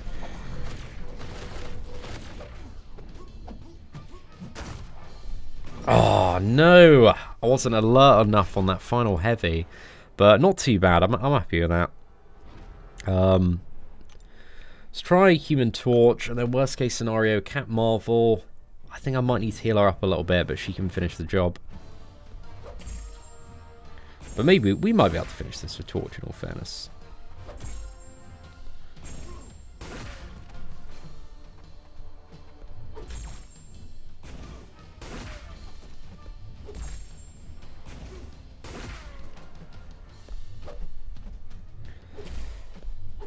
Oh, no. I wasn't alert enough on that final heavy. But not too bad. I'm happy with that. Let's try Human Torch. And then worst case scenario, Cat Marvel. I think I might need to heal her up a little bit, but she can finish the job. But maybe we might be able to finish this with Torch in all fairness.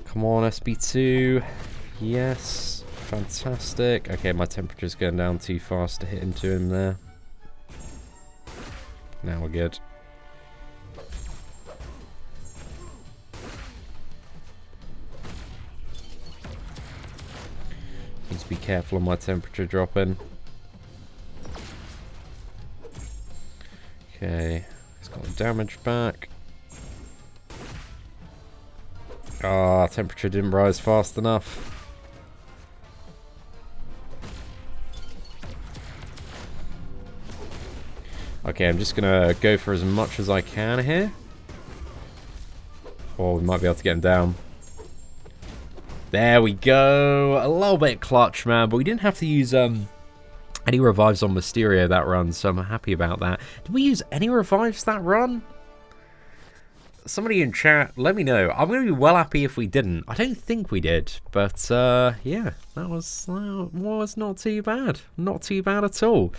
Come on, SB2. Yes. Fantastic. Okay, my temperature's going down too fast to hit into him there. Now we're good. Need to be careful on my temperature dropping. Okay. He's got the damage back. Ah, temperature didn't rise fast enough. Okay, I'm just gonna go for as much as I can here. Or we might be able to get him down. There we go. A little bit clutch, man, but we didn't have to use any revives on Mysterio that run, so I'm happy about that. Did we use any revives that run? Somebody in chat, let me know. I'm going to be well happy if we didn't. I don't think we did, but yeah, that was not too bad. Not too bad at all.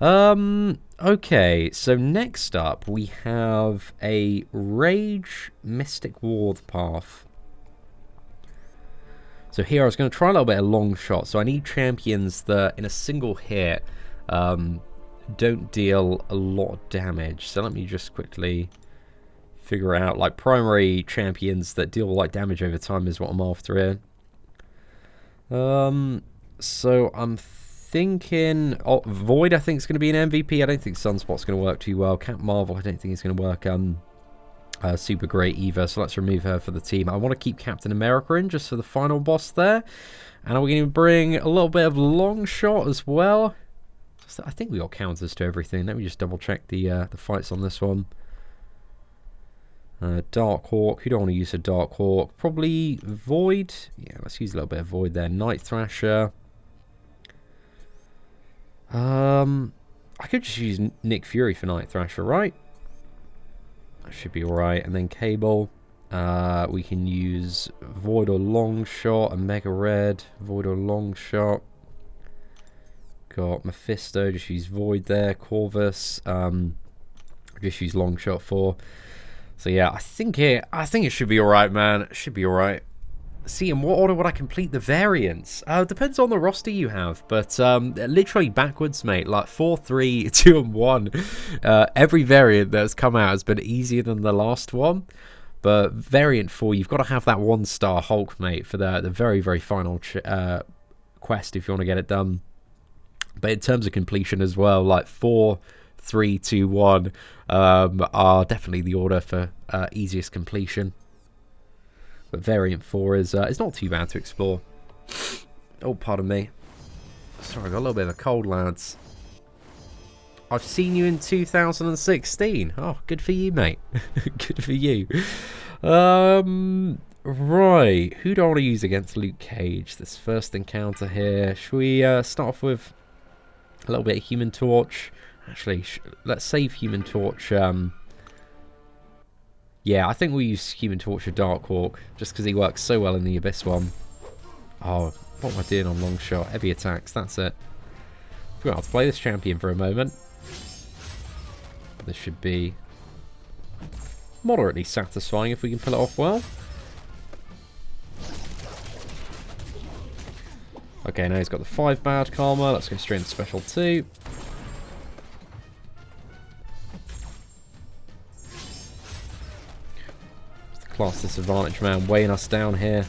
Okay, so next up we have a Rage Mystic Ward path. So here I was going to try a little bit of long shot. So I need champions that in a single hit don't deal a lot of damage. So let me just quickly figure out, like, primary champions that deal like damage over time is what I'm after here. So I'm thinking Void, I think, is going to be an MVP. I don't think Sunspot's going to work too well. Cap Marvel, I don't think he's going to work super great either, so let's remove her for the team. I want to keep Captain America in just for the final boss there. And we're going to bring a little bit of long shot as well. I think we got counters to everything. Let me just double check the fights on this one. Dark Hawk, who don't want to use a Dark Hawk? Probably Void. Yeah, let's use a little bit of Void there. Night Thrasher. I could just use Nick Fury for Night Thrasher, right? That should be alright. And then Cable. We can use Void or Long Shot and Mega Red. Void or Long Shot. Got Mephisto, just use Void there. Corvus. Just use Long Shot for. So yeah, I think it should be alright, man. It should be alright. See, in what order would I complete the variants? Depends on the roster you have, but literally backwards, mate. Like 4, 3, 2, and 1. Every variant that's come out has been easier than the last one. But variant 4, you've got to have that 1-star Hulk, mate, for the very, very final quest if you want to get it done. But in terms of completion as well, like 4, 3, 2, 1 are definitely the order for easiest completion. But variant 4 is not too bad to explore. Oh, pardon me. Sorry, I got a little bit of a cold, lads. I've seen you in 2016. Oh, good for you, mate. Good for you. Right. Who do I want to use against Luke Cage? This first encounter here. Should we start off with a little bit of Human Torch? Actually, let's save Human Torch. Yeah, I think we'll use Human Torch or Dark Hawk, just because he works so well in the Abyss one. Oh, what am I doing on long shot? Heavy attacks, that's it. We're going to have to play this champion for a moment. This should be moderately satisfying if we can pull it off well. Okay, now he's got the 5 bad karma. Let's go straight into special 2. Class disadvantage man weighing us down here.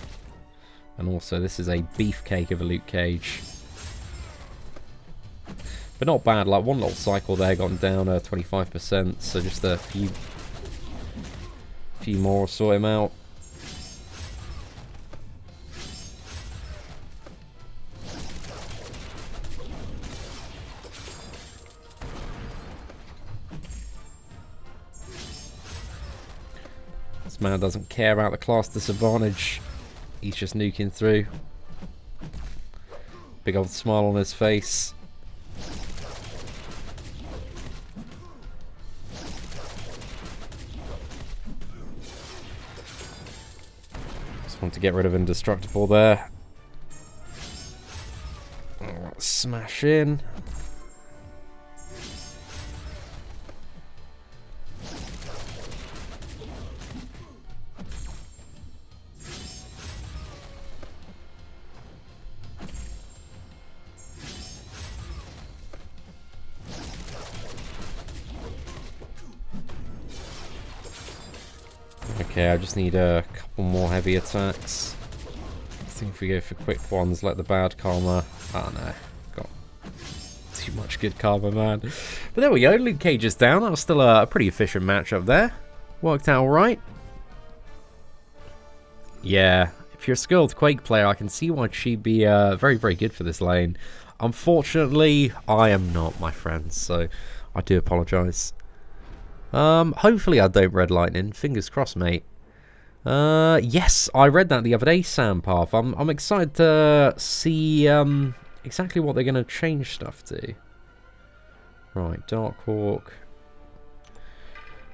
And also this is a beefcake of a Luke Cage. But not bad, like one little cycle there got him down 25%, so just a few more will sort him out. This man doesn't care about the class disadvantage. He's just nuking through. Big old smile on his face. Just want to get rid of Indestructible there. Right, smash in. Okay, I just need a couple more heavy attacks. I think if we go for quick ones, let the bad karma... Oh no, got too much good karma, man. But there we go, Luke Cage is down. That was still a pretty efficient match up there. Worked out alright. Yeah, if you're a skilled Quake player, I can see why she'd be very, very good for this lane. Unfortunately, I am not, my friends, so I do apologise. Hopefully I don't red lightning. Fingers crossed, mate. Yes, I read that the other day, Sam Path. I'm excited to see exactly what they're going to change stuff to. Right, Dark Hawk.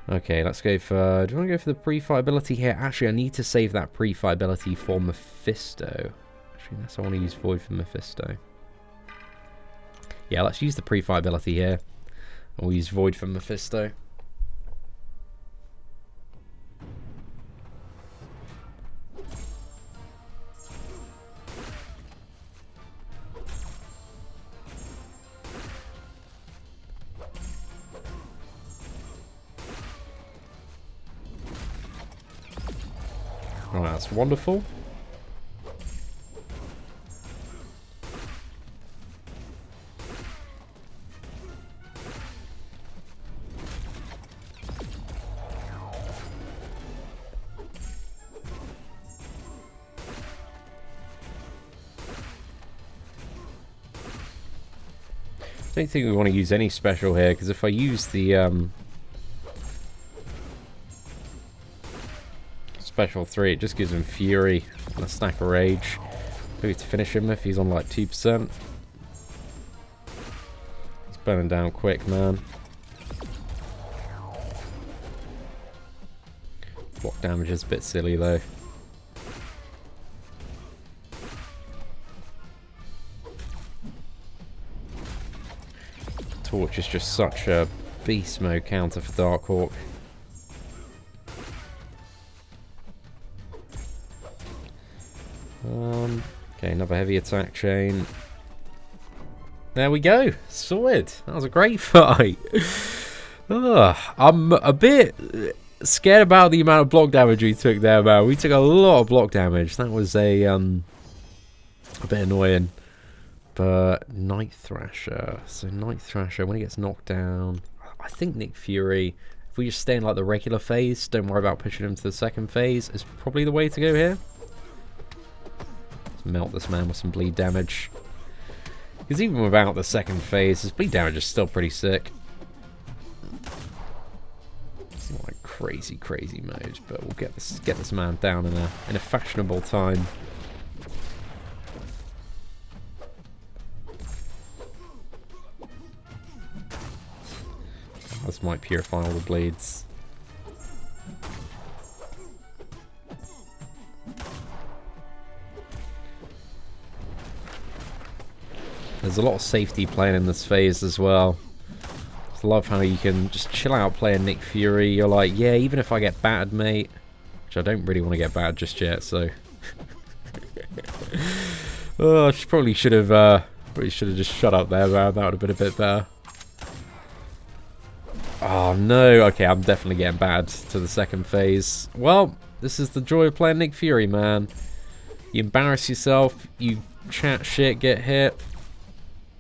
Okay, let's go for... Do you want to go for the pre-fight ability here? Actually, I need to save that pre-fight ability for Mephisto. Actually, that's I want to use Void for Mephisto. Yeah, let's use the pre-fight ability here. And we'll use Void for Mephisto. Oh, that's wonderful. I don't think we want to use any special here, because if I use the special 3, it just gives him Fury and a stack of Rage. Maybe to finish him if he's on like 2%. He's burning down quick, man. Block damage is a bit silly though. Torch is just such a beast mode counter for Darkhawk. Okay, another heavy attack chain. There we go. Sorted. That was a great fight. I'm a bit scared about the amount of block damage we took there, man. We took a lot of block damage. That was a bit annoying. But Night Thrasher. So Night Thrasher, when he gets knocked down, I think Nick Fury, if we just stay in like the regular phase, don't worry about pushing him to the second phase, is probably the way to go here. Let's melt this man with some bleed damage. Because even without the second phase, his bleed damage is still pretty sick. It's not like crazy mode, but we'll get this man down in a fashionable time. This might purify all the bleeds. There's a lot of safety playing in this phase as well. I love how you can just chill out playing Nick Fury. You're like, yeah, even if I get battered, mate. Which I don't really want to get battered just yet, so. Oh, I probably should have just shut up there, man. That would have been a bit better. Oh no, okay, I'm definitely getting bad to the second phase. Well, this is the joy of playing Nick Fury, man. You embarrass yourself, you chat shit, get hit.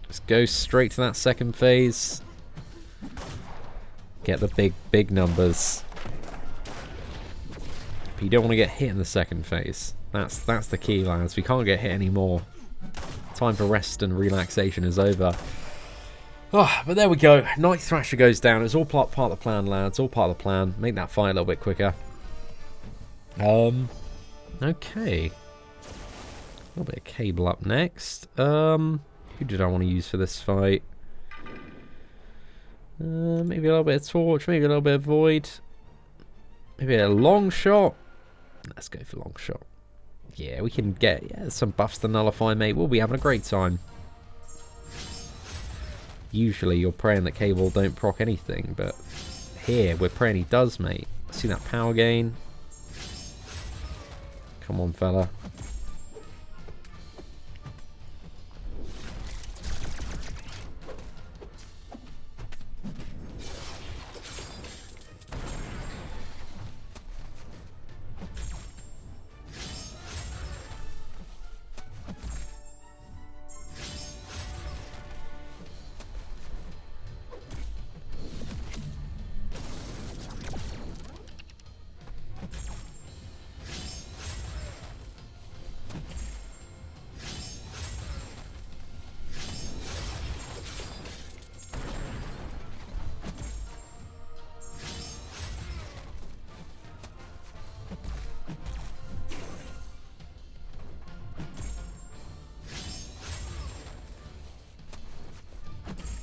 Just go straight to that second phase. Get the big numbers. But you don't want to get hit in the second phase. That's the key, lads. We can't get hit anymore. Time for rest and relaxation is over. Oh, but there we go. Night Thrasher goes down. It's all part of the plan, lads. All part of the plan. Make that fight a little bit quicker. Okay. A little bit of Cable up next. Who did I want to use for this fight? Maybe a little bit of Torch. Maybe a little bit of Void. Maybe a long shot. Let's go for long shot. Yeah, we can get some buffs to nullify, mate. We'll be having a great time. Usually you're praying that Cable don't proc anything, but here we're praying he does, mate. See that power gain? Come on, fella.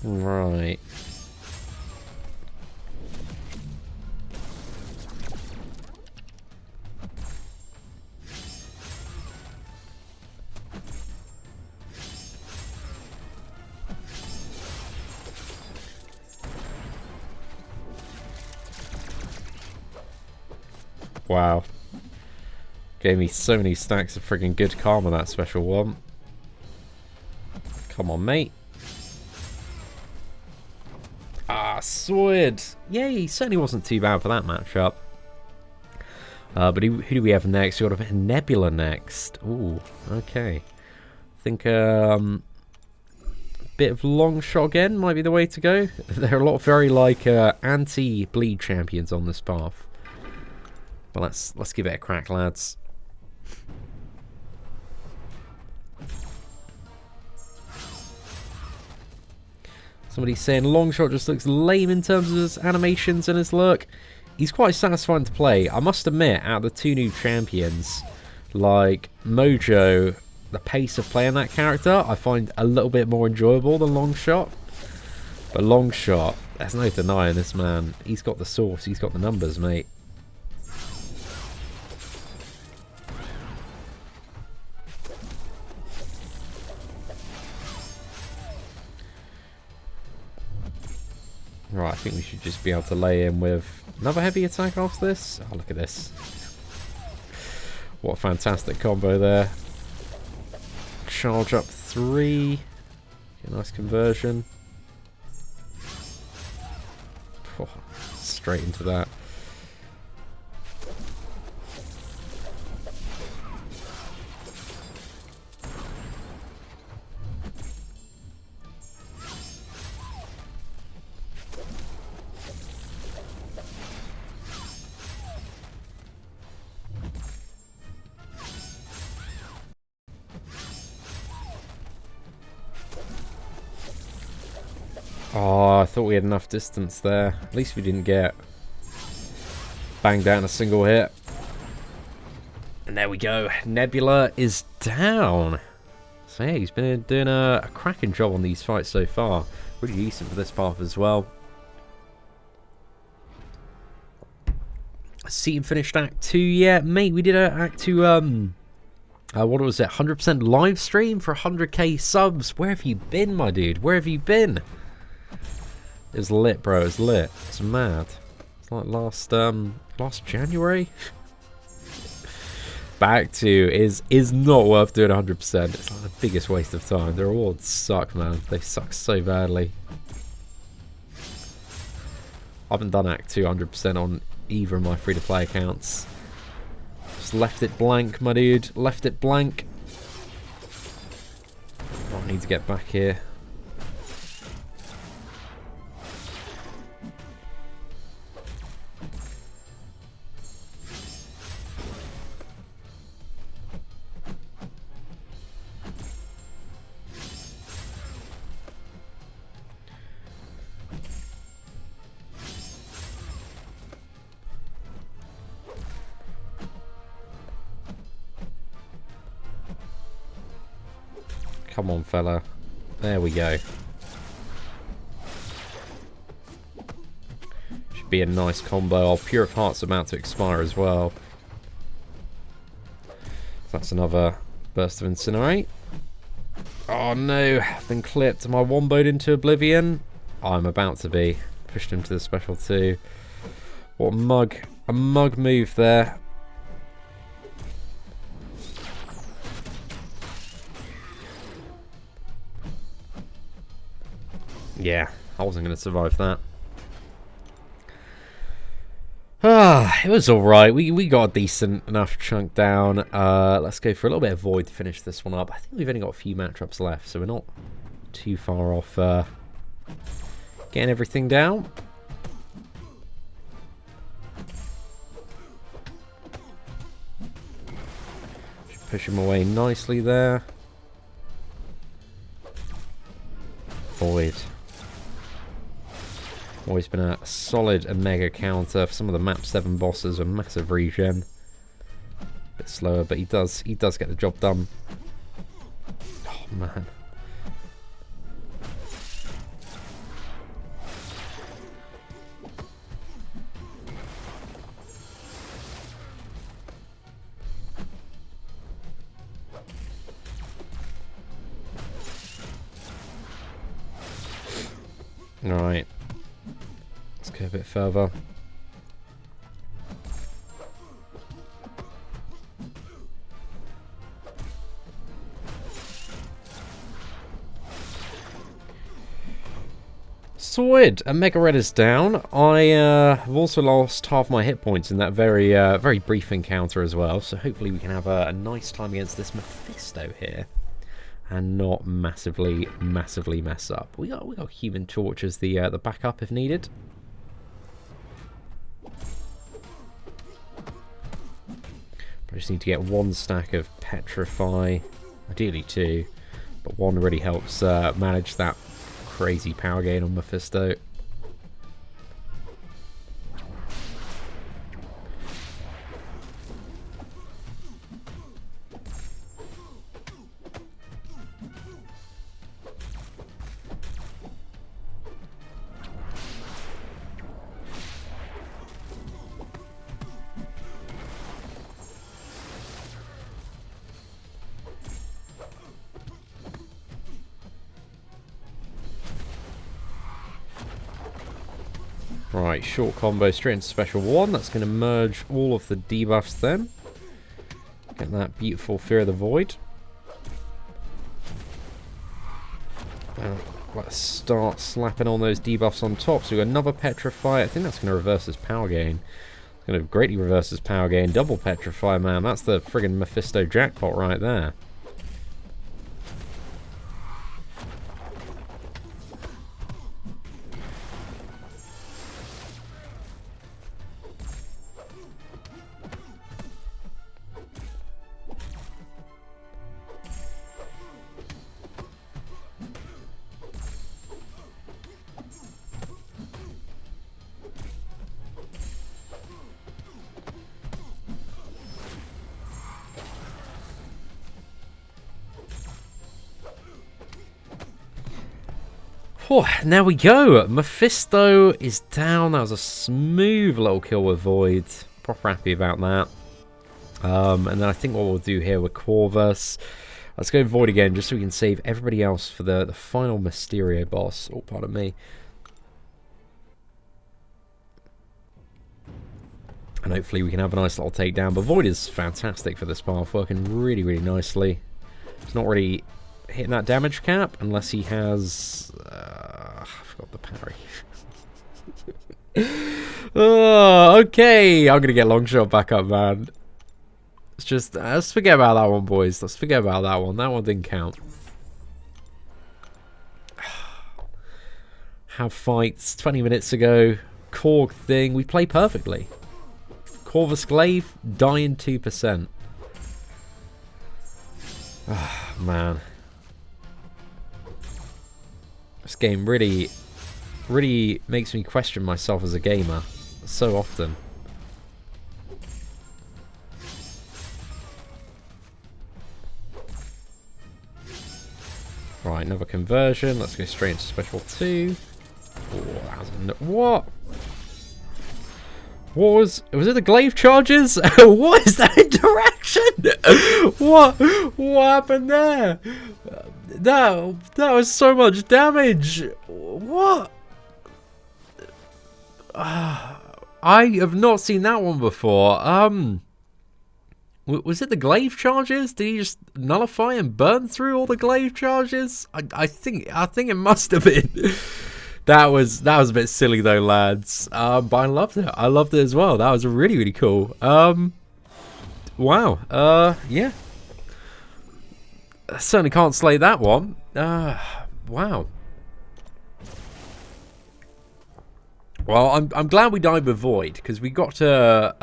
Right. Wow. Gave me so many stacks of friggin' good karma, that special one. Come on, mate. Ah, Sword! Yay, he certainly wasn't too bad for that matchup. But who do we have next? We got a Nebula next. Ooh, okay. I think bit of long shot again might be the way to go. There are a lot of very like anti-bleed champions on this path. But let's give it a crack, lads. Somebody's saying Longshot just looks lame in terms of his animations and his look. He's quite satisfying to play. I must admit, out of the two new champions, like Mojo, the pace of playing that character, I find a little bit more enjoyable than Longshot. But Longshot, there's no denying this man. He's got the sauce, he's got the numbers, mate. Right, I think we should just be able to lay in with another heavy attack after this. Oh, look at this. What a fantastic combo there. Charge up 3. Get a nice conversion. Oh, straight into that. Oh, I thought we had enough distance there. At least we didn't get banged out in a single hit. And there we go. Nebula is down. So yeah, he's been doing a cracking job on these fights so far. Really decent for this path as well. Seatin finished Act 2 yet? Mate, we did Act 2, what was it? 100% live stream for 100k subs. Where have you been, my dude? Where have you been? It was lit, bro. It was lit. It's mad. It's like last January. Back 2 is not worth doing 100%. It's like the biggest waste of time. The rewards suck, man. They suck so badly. I haven't done Act 2 100% on either of my free-to-play accounts. Just left it blank, my dude. Left it blank. Oh, I need to get back here. Come on, fella. There we go. Should be a nice combo. Our Pure of Heart's about to expire as well. That's another burst of Incinerate. Oh no, I've been clipped. Am I womboed into oblivion? I'm about to be. Pushed him to the special 2. What a mug. A mug move there. Yeah, I wasn't going to survive that. Ah, it was alright. We got a decent enough chunk down. Let's go for a little bit of Void to finish this one up. I think we've only got a few matchups left, so we're not too far off getting everything down. Should push him away nicely there. Void. Always been a solid and mega counter for some of the map 7 bosses. A massive regen. Bit slower, but he does get the job done. Oh man. Alright. Let's go a bit further. Sorted. A Mega Red is down. I have also lost half my hit points in that very very brief encounter as well. So hopefully we can have a nice time against this Mephisto here, and not massively mess up. We got Human Torch as the backup if needed. I just need to get one stack of Petrify, ideally two, but one really helps manage that crazy power gain on Mephisto. Right, short combo straight into special 1. That's going to merge all of the debuffs then. Get that beautiful Fear of the Void. Let's start slapping on those debuffs on top. So we've got another Petrify. I think that's going to reverse his power gain. It's going to greatly reverse his power gain. Double Petrify, man. That's the friggin' Mephisto jackpot right there. Oh, there we go. Mephisto is down. That was a smooth little kill with Void. Proper happy about that. And then I think what we'll do here with Corvus. Let's go Void again, just so we can save everybody else for the final Mysterio boss. Oh, pardon me. And hopefully we can have a nice little takedown. But Void is fantastic for this path, working really, really nicely. It's not really hitting that damage cap unless he has I forgot the parry. Okay, I'm gonna get long shot back up, man. Let's forget about that one, boys. Let's forget about that one. That one didn't count. Have fights 20 minutes ago. Korg thing, we play perfectly. Corvus Glaive, dying 2%. Ah, man. This game really makes me question myself as a gamer so often. Right, another conversion. Let's go straight into special 2. Oh, that was was it the glaive charges? What is that interaction? What happened there? That was so much damage. What? I have not seen that one before. Was it the glaive charges? Did he just nullify and burn through all the glaive charges? I think it must have been. That was a bit silly though, lads. But I loved it. I loved it as well. That was really, really cool. Wow. Yeah. I certainly can't slay that one. Wow. Well, I'm glad we died with Void, because we got to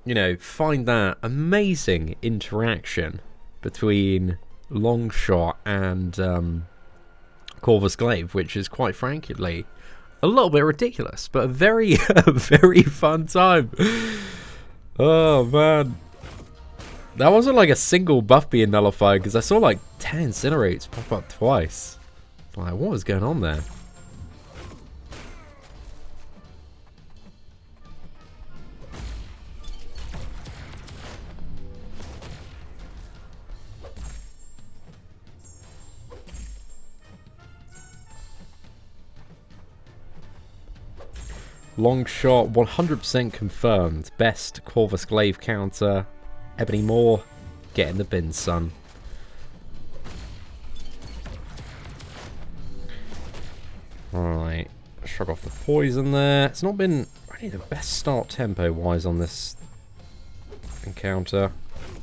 you know, find that amazing interaction between Longshot and Corvus Glaive, which is quite frankly a little bit ridiculous, but a very very fun time. Oh man, that wasn't like a single buff being nullified, because I saw like 10 incinerates pop up twice. Like, what was going on there? Long shot, 100% confirmed. Best Corvus Glaive counter. Ebony Moore, get in the bin, son. Right, shrug off the poison there. It's not been really the best start tempo-wise on this encounter.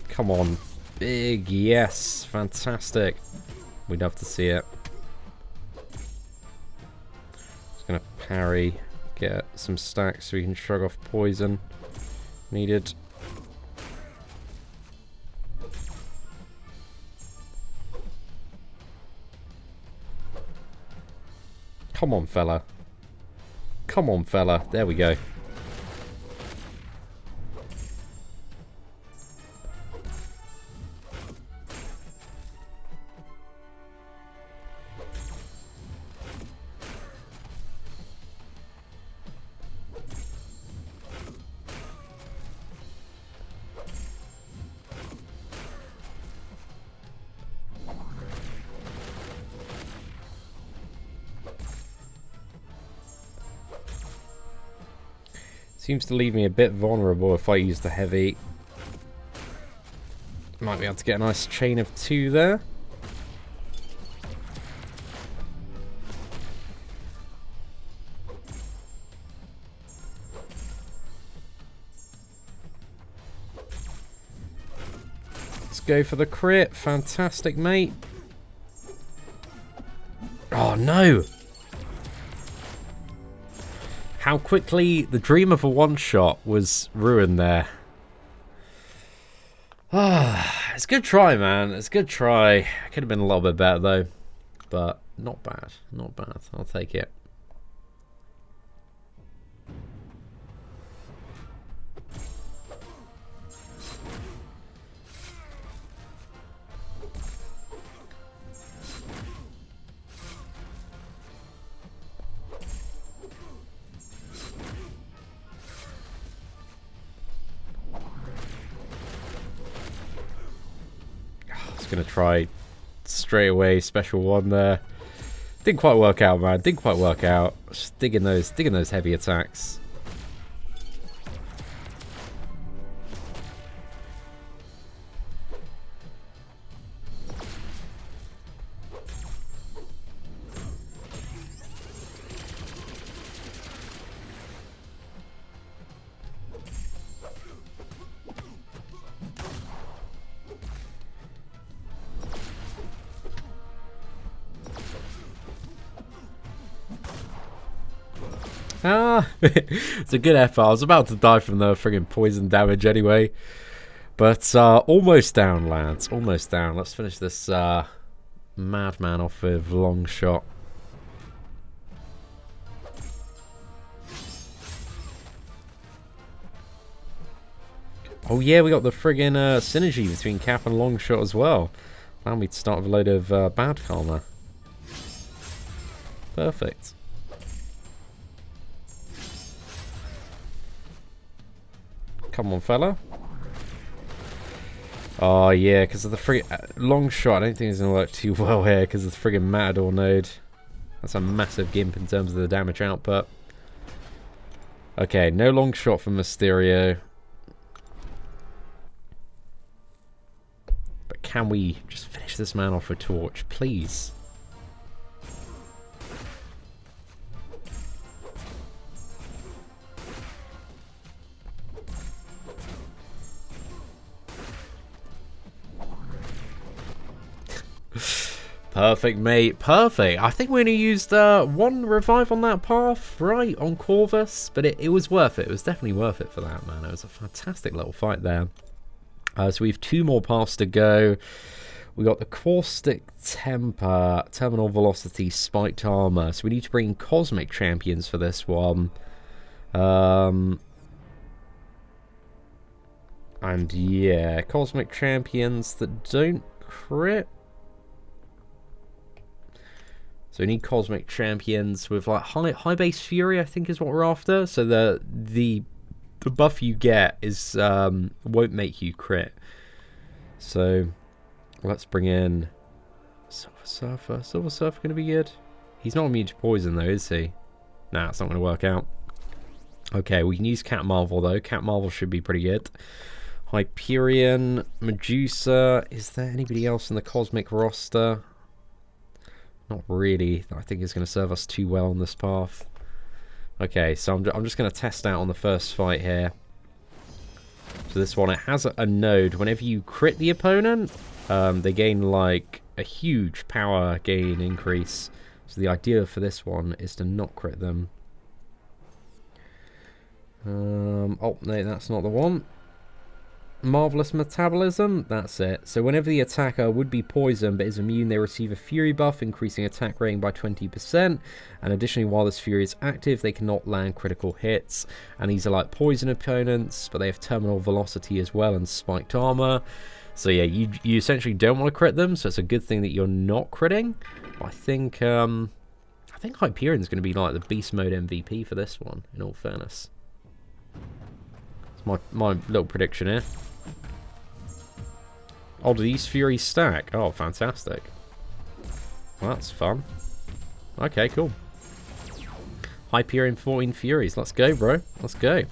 Come on, big yes, fantastic. We'd love to see it. Just gonna parry, get some stacks so we can shrug off poison. Needed. Come on, fella. Come on, fella. There we go. Seems to leave me a bit vulnerable if I use the heavy. Might be able to get a nice chain of 2 there. Let's go for the crit. Fantastic, mate. Oh, no! How quickly the dream of a one-shot was ruined there. Ah, it's a good try, man. It's a good try. Could have been a little bit better, though. But not bad. Not bad. I'll take it. Gonna try straight away special 1 there. Didn't quite work out, man. Didn't quite work out. Just digging those heavy attacks. Ah, it's a good effort. I was about to die from the friggin' poison damage anyway. But almost down, lads. Almost down. Let's finish this madman off with long shot. Oh yeah, we got the friggin' synergy between Cap and long shot as well. Allow me to start with a load of bad karma. Perfect. Come on, fella. Oh, yeah, because of the friggin' long shot. I don't think it's going to work too well here because of the friggin' Matador node. That's a massive gimp in terms of the damage output. Okay, no long shot from Mysterio. But can we just finish this man off with Torch, please? Perfect, mate. Perfect. I think we only used 1 revive on that path, right? On Corvus. But it was worth it. It was definitely worth it for that, man. It was a fantastic little fight there. So we have 2 more paths to go. We got the Caustic Temper, Terminal Velocity, Spiked Armor. So we need to bring in Cosmic Champions for this one. And yeah, Cosmic Champions that don't crit. So we need Cosmic Champions with like high base Fury, I think is what we're after. So the buff you get is won't make you crit. So let's bring in Silver Surfer. Silver Surfer gonna be good. He's not immune to poison though, is he? Nah, it's not gonna work out. Okay, we can use Cat Marvel though. Cat Marvel should be pretty good. Hyperion, Medusa. Is there anybody else in the Cosmic roster? Not really. I think it's going to serve us too well on this path. Okay, so I'm just going to test out on the first fight here. So this one, it has a node. Whenever you crit the opponent, they gain like a huge power gain increase. So the idea for this one is to not crit them. Oh, no, that's not the one. Marvelous metabolism, that's it. So whenever the attacker would be poisoned but is immune, they receive a fury buff, increasing attack rating by 20%. And additionally, while this fury is active, they cannot land critical hits. And these are like poison opponents, but they have terminal velocity as well and spiked armor. So yeah, you essentially don't want to crit them, so it's a good thing that you're not critting. But I think Hyperion's going to be like the beast mode MVP for this one, in all fairness. It's my little prediction here. Oh, do these Furies stack? Oh, fantastic. Well, that's fun. Okay, cool. Hyperion 14 Furies. Let's go, bro. Let's go.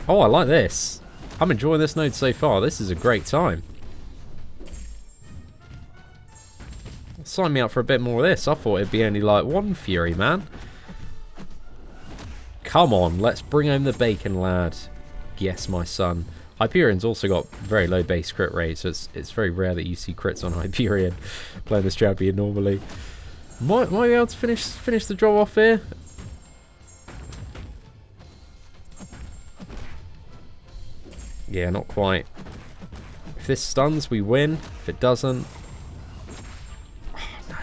Oh, I like this. I'm enjoying this node so far. This is a great time. Sign me up for a bit more of this. I thought it'd be only like one Fury, man. Come on, let's bring home the bacon, lad. Yes, my son. Hyperion's also got very low base crit rate, so it's very rare that you see crits on Hyperion playing this champion normally. Might be able to finish the job off here. Yeah, not quite. If this stuns, we win. If it doesn't... Oh, no.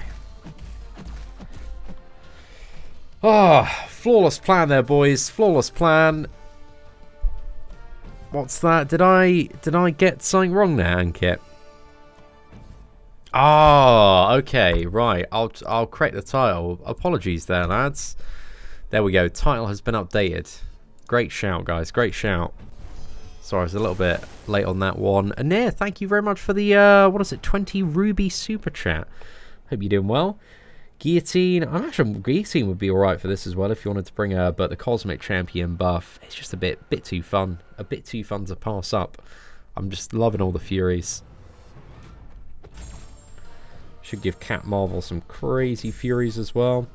Ah, flawless plan there, boys. Flawless plan. What's that? Did I get something wrong there, Ankit? Ah, okay, right. I'll correct the title. Apologies there, lads. There we go. Title has been updated. Great shout, guys. Great shout. Sorry, I was a little bit late on that one. Anir, thank you very much for the, what is it, 20 Ruby Super Chat. Hope you're doing well. Guillotine, I imagine Guillotine would be alright for this as well if you wanted to bring her, but the Cosmic Champion buff, it's just a bit too fun. A bit too fun to pass up. I'm just loving all the Furies. Should give Cat Marvel some crazy Furies as well.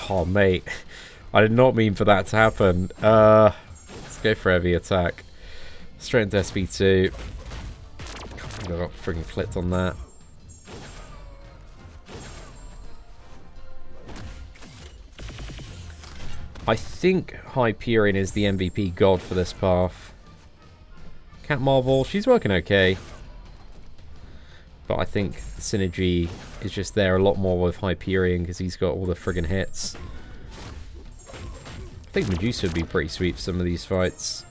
Oh, mate. I did not mean for that to happen. Let's go for heavy attack. Straight into SP2. I got freaking clipped on that. I think Hyperion is the MVP god for this path. Cat Marvel, she's working okay. But I think the synergy is just there a lot more with Hyperion because he's got all the friggin' hits. I think Medusa would be pretty sweet for some of these fights.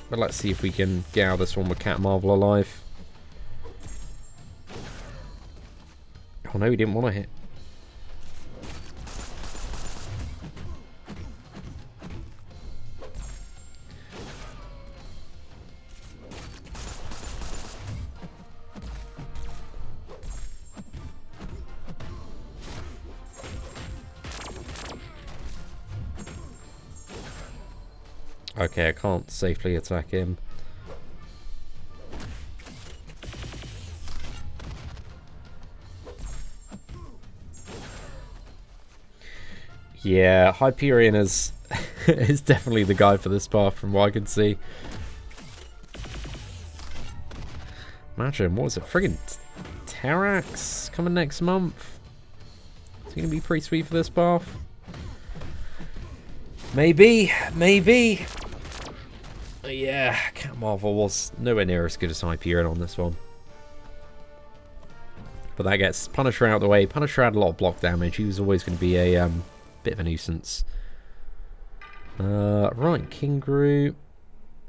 But let's see if we can get out of this one with Cat Marvel alive. Oh no, he didn't want to hit. Okay, I can't safely attack him. Yeah, Hyperion is is definitely the guy for this path from what I can see. Imagine, what was it? Friggin' Terax coming next month? Is he going to be pretty sweet for this path? Maybe, maybe. Yeah, Cat Marvel was nowhere near as good as Hyperion on this one. But that gets Punisher out of the way. Punisher had a lot of block damage. He was always going to be a bit of a nuisance. Right, King Groot,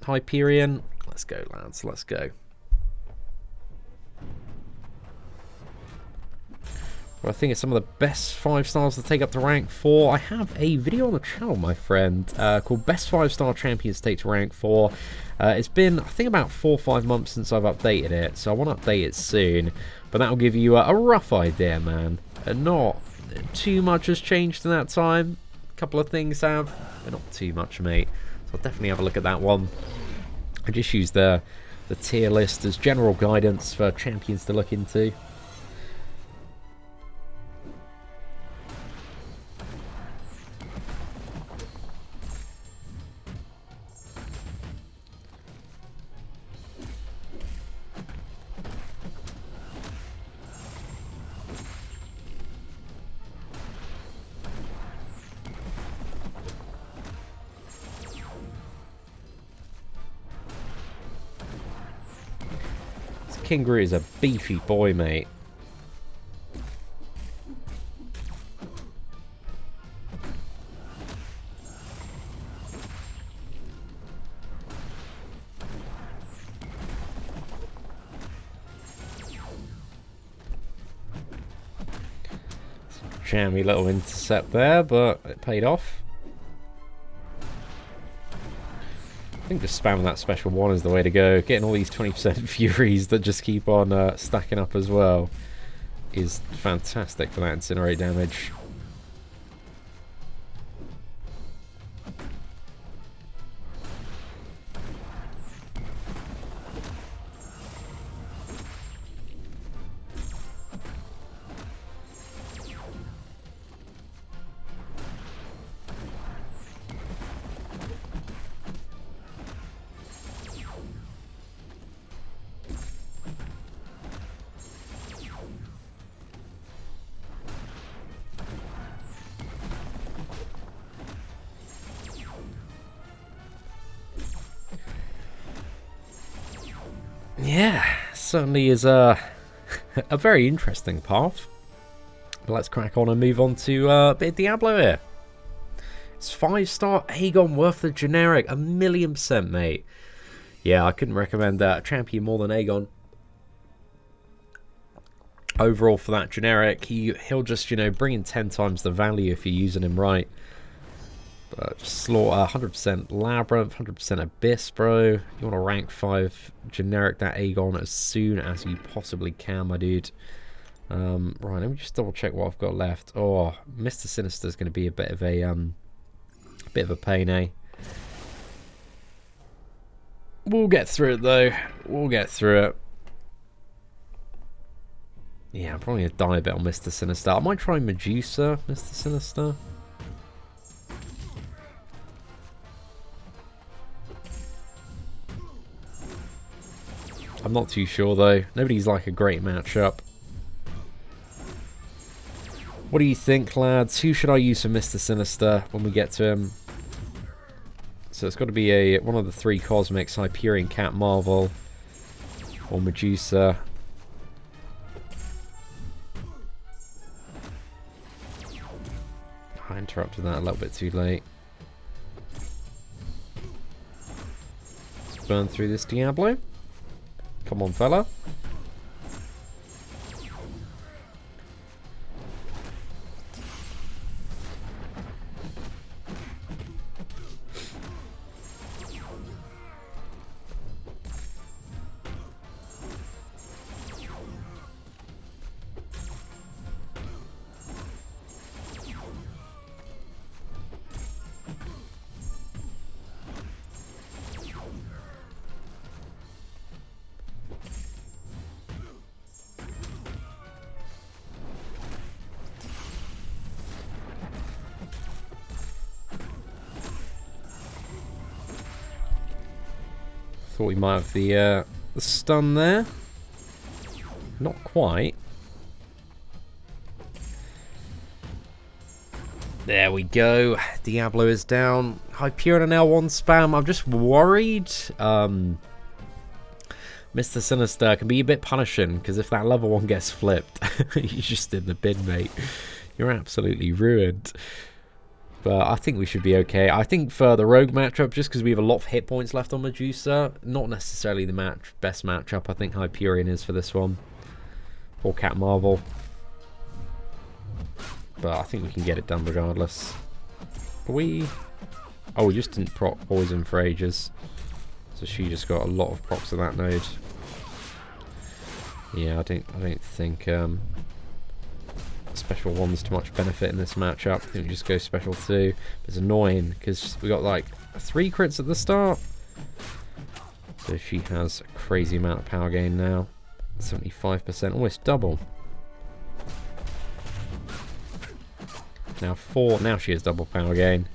Hyperion. Let's go, lads. Let's go. Well, I think it's some of the best 5-stars to take up to rank 4. I have a video on the channel, my friend, called Best 5-Star Champions Take to Rank 4. It's been, I think, about 4 or 5 months since I've updated it, so I want to update it soon. But that'll give you a rough idea, man. Not too much has changed in that time. A couple of things have, but not too much, mate. So I'll definitely have a look at that one. I just use the tier list as general guidance for champions to look into. King Groot is a beefy boy, mate. Jammy little intercept there, but it paid off. I think just spamming that special one is the way to go. Getting all these 20% Furies that just keep on stacking up as well is fantastic for that incinerate damage. Yeah, certainly is a very interesting path. But let's crack on and move on to a bit of Diablo here. It's 5-star Aegon worth the generic, 1,000,000%, mate. Yeah, I couldn't recommend a champion more than Aegon. Overall for that generic, he'll just, you know, bring in 10 times the value if you're using him right. Slaughter, 100% Labyrinth, 100% Abyss, bro. You want to rank 5 generic that Aegon as soon as you possibly can, my dude. Right, let me just double check what I've got left. Oh, Mr. Sinister is going to be a bit of a pain, eh? We'll get through it though. We'll get through it. Yeah, I'm probably going to die a bit on Mr. Sinister. I might try Medusa, Mr. Sinister. I'm not too sure though. Nobody's like a great matchup. What do you think, lads? Who should I use for Mr. Sinister when we get to him? So it's got to be one of the 3 Cosmics, Hyperion, Cat Marvel, or Medusa. I interrupted that a little bit too late. Let's burn through this Diablo. Come on, fella. Thought we might have the stun there. Not quite. There we go. Diablo is down. Hyperion and L1 spam. I'm just worried. Mr. Sinister can be a bit punishing, because if that level 1 gets flipped, you're just in the bin, mate. You're absolutely ruined. But I think we should be okay. I think for the Rogue matchup, just because we have a lot of hit points left on Medusa, not necessarily the best matchup. I think Hyperion is for this one. Or Cat Marvel. But I think we can get it done regardless. Oh, we just didn't proc Poison for ages. So she just got a lot of procs on that node. Yeah, I don't think special 1's too much benefit in this matchup. I think we just go special 2. It's annoying because we got like 3 crits at the start. So she has a crazy amount of power gain now. 75%, almost double. Now 4, now she has double power gain.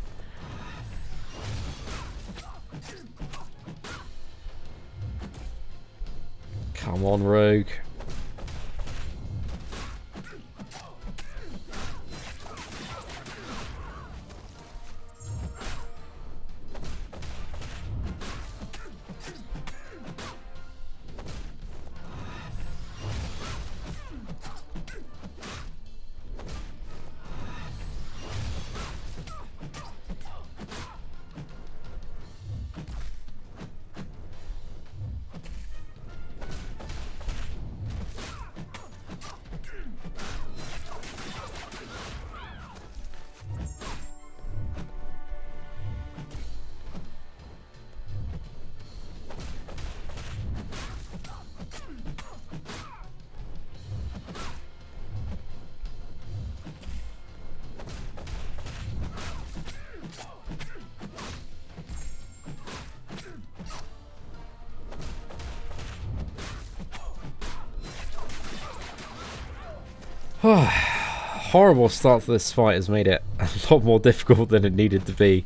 Come on, Rogue. Horrible start to this fight has made it a lot more difficult than it needed to be.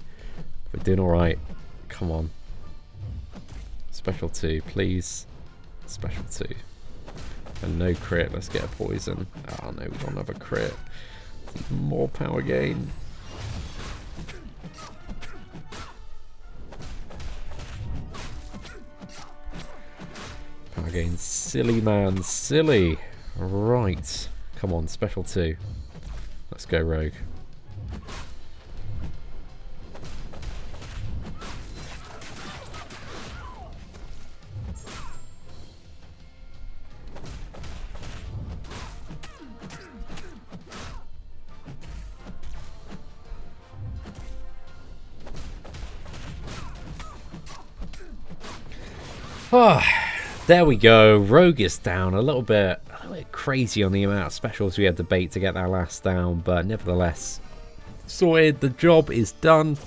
We're doing alright. Come on. Special 2, please. Special 2. And no crit. Let's get a poison. Oh no, we don't have a crit. More power gain. Power gain. Silly, man. Silly. Right. Come on, special 2. Let's go, Rogue. There we go. Rogue is down a little bit crazy on the amount of specials we had to bait to get that last down, but nevertheless sorted. The job is done,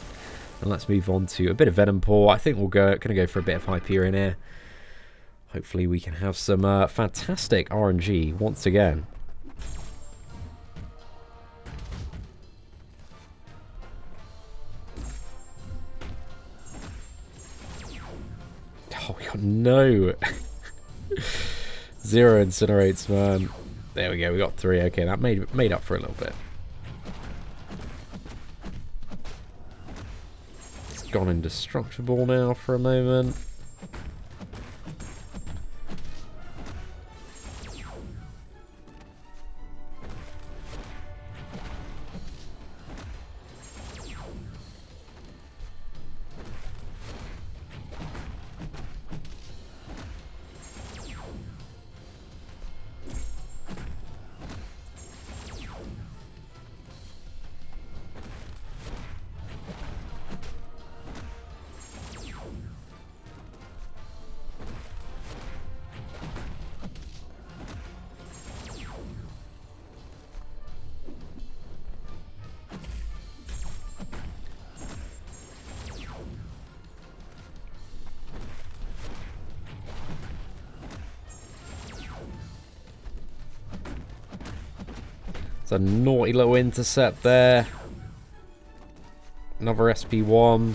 and let's move on to a bit of Venompool. I think we're gonna go for a bit of Hyperion here. Hopefully we can have some fantastic RNG once again. Oh, we got no 0 incinerates, man. There we go, we got 3. Okay, that made up for a little bit. It's gone indestructible now for a moment. It's a naughty little intercept there. Another SP1.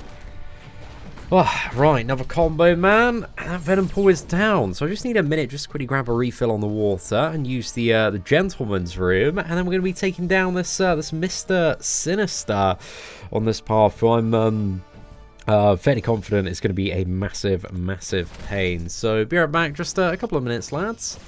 Oh, right, another combo, man. And that Venompool is down. So I just need a minute just to quickly grab a refill on the water and use the gentleman's room. And then we're going to be taking down this Mr. Sinister on this path. So I'm Fairly confident it's going to be a massive, massive pain. So be right back, just a couple of minutes, lads.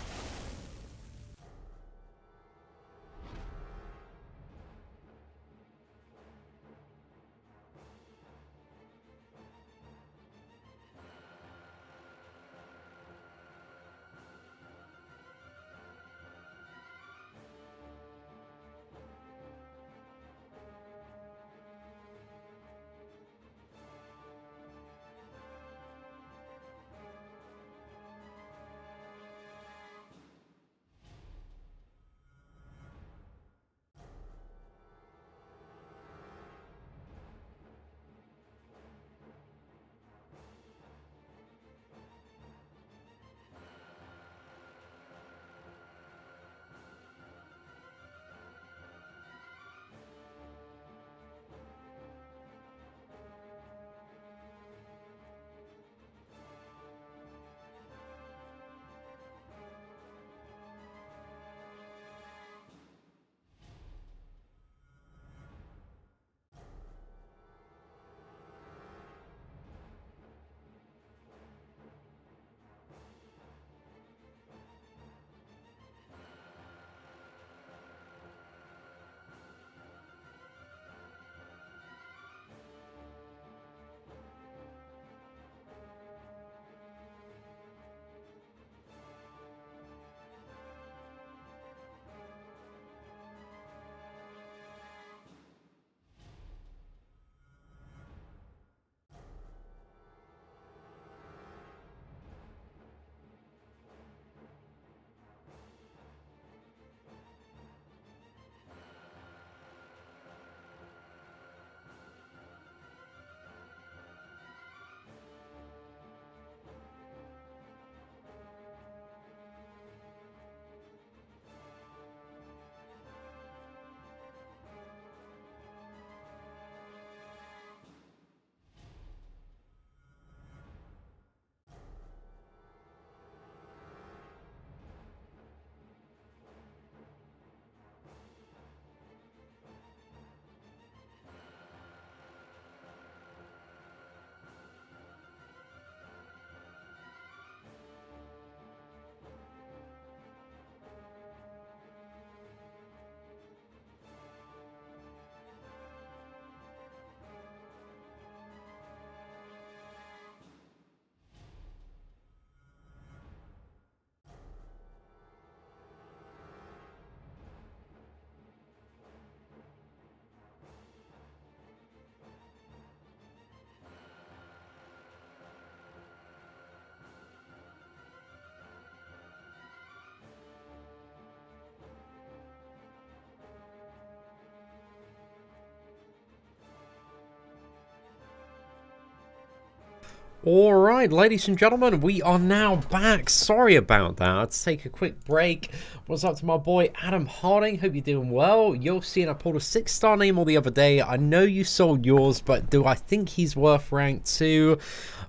Alright, ladies and gentlemen, we are now back. Sorry about that. Let's take a quick break. What's up to my boy Adam Harding? Hope you're doing well. You're seeing I pulled a 6-star Namor the other day. I know you sold yours, but do I think he's worth rank 2?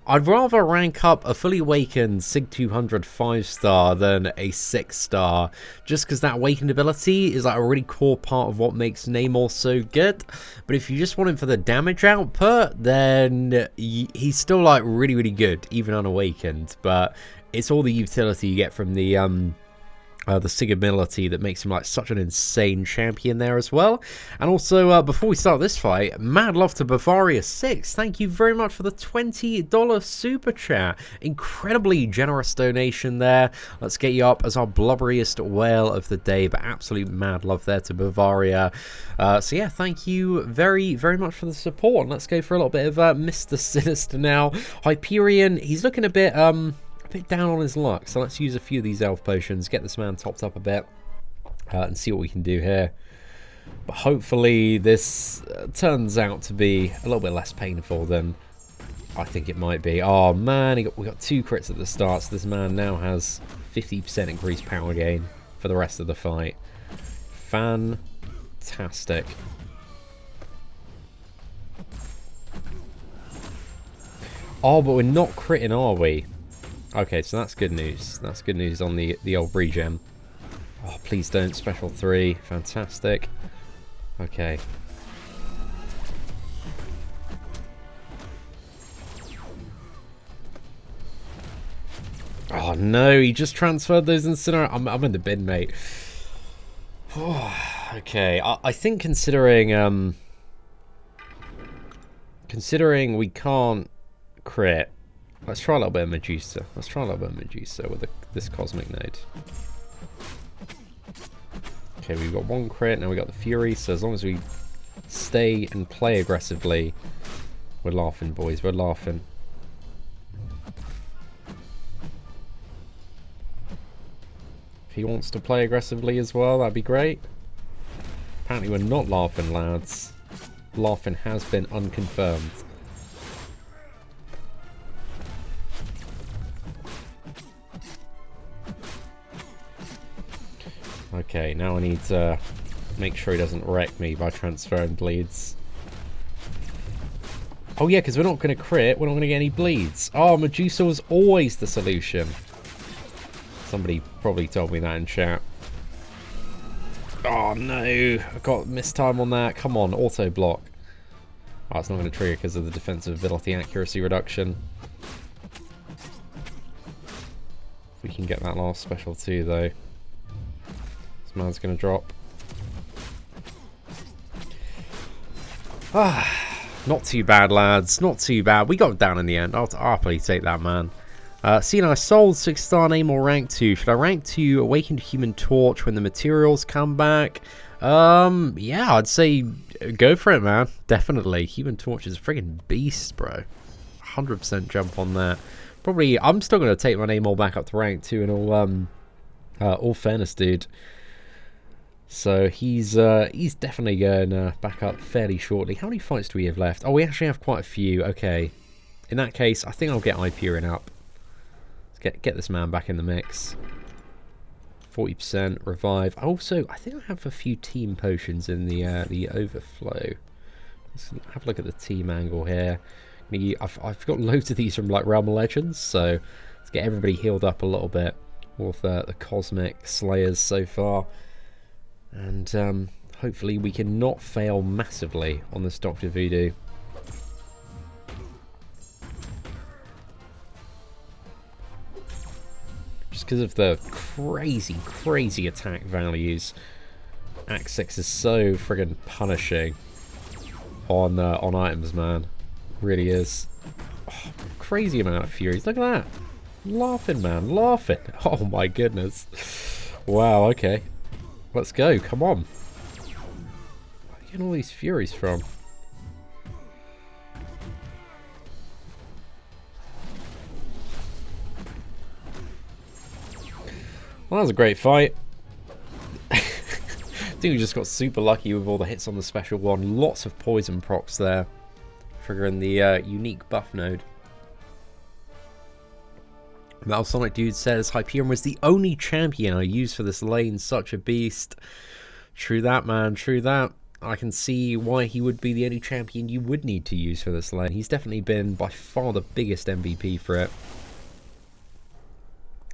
I'd rather rank up a fully awakened Sig 200 5-star than a 6-star, just because that awakened ability is like a really core part of what makes Namor so good. But if you just want him for the damage output, then he's still like really, really good, even unawakened. But it's all the utility you get from the Sig ability that makes him like such an insane champion there as well. And also, before we start this fight, mad love to Bavaria6. Thank you very much for the $20 super chat. Incredibly generous donation there. Let's get you up as our blubberiest whale of the day, but absolute mad love there to Bavaria. So yeah, thank you very, very much for the support. And let's go for a little bit of Mr. Sinister now. Hyperion, he's looking a bit down on his luck, so let's use a few of these elf potions, get this man topped up a bit, and see what we can do here. But hopefully this turns out to be a little bit less painful than I think it might be. Oh man, we got 2 crits at the start, so this man now has 50% increased power gain for the rest of the fight. Fantastic. Oh, but we're not critting, are we? Okay, so that's good news. That's good news on the old regen. Oh, please don't. Special 3. Fantastic. Okay. Oh no, he just transferred those incinerators. I'm in the bin, mate. Okay, I think considering we can't crit, let's try a little bit of Medusa. Let's try a little bit of Medusa with this Cosmic Node. Okay, we've got one crit, now we got the Fury, so as long as we stay and play aggressively, we're laughing, boys, we're laughing. If he wants to play aggressively as well, that'd be great. Apparently we're not laughing, lads. Laughing has been unconfirmed. Okay, now I need to make sure he doesn't wreck me by transferring bleeds. Oh yeah, because we're not going to crit, we're not going to get any bleeds. Oh, Medusa was always the solution. Somebody probably told me that in chat. Oh no, I got missed time on that. Come on, auto block. Oh, it's not going to trigger because of the defensive ability accuracy reduction. If we can get that last special too, though. This man's going to drop. Ah, not too bad, lads. Not too bad. We got it down in the end. I'll happily take that, man. Seeing I sold 6-star Namor rank 2. Should I rank 2 Awakened Human Torch when the materials come back? Yeah, I'd say go for it, man. Definitely. Human Torch is a friggin' beast, bro. 100% jump on that. Probably, I'm still going to take my Namor back up to rank 2 in all fairness, dude. So he's definitely going back up fairly shortly. How many fights do we have left? Oh, we actually have quite a few. Okay. In that case, I think I'll get Hyperion up. Get this man back in the mix. 40% revive. Also, I think I have a few team potions in the overflow. Let's have a look at the team angle here. I've got loads of these from like Realm of Legends, so let's get everybody healed up a little bit with the Cosmic Slayers so far, and hopefully we can not fail massively on this Dr. Voodoo. Just because of the crazy attack values, Act 6 is so friggin' punishing on items, man. Really is. Oh, crazy amount of furies. Look at that. Laughing, man. Laughing. Oh my goodness. Wow, okay. Let's go. Come on. Where are you getting all these furies from? Well, that was a great fight. I think we just got super lucky with all the hits on the special one. Lots of poison procs there, triggering the unique buff node. Metal Sonic Dude says, Hyperion was the only champion I used for this lane. Such a beast. True that, man. True that. I can see why he would be the only champion you would need to use for this lane. He's definitely been by far the biggest MVP for it.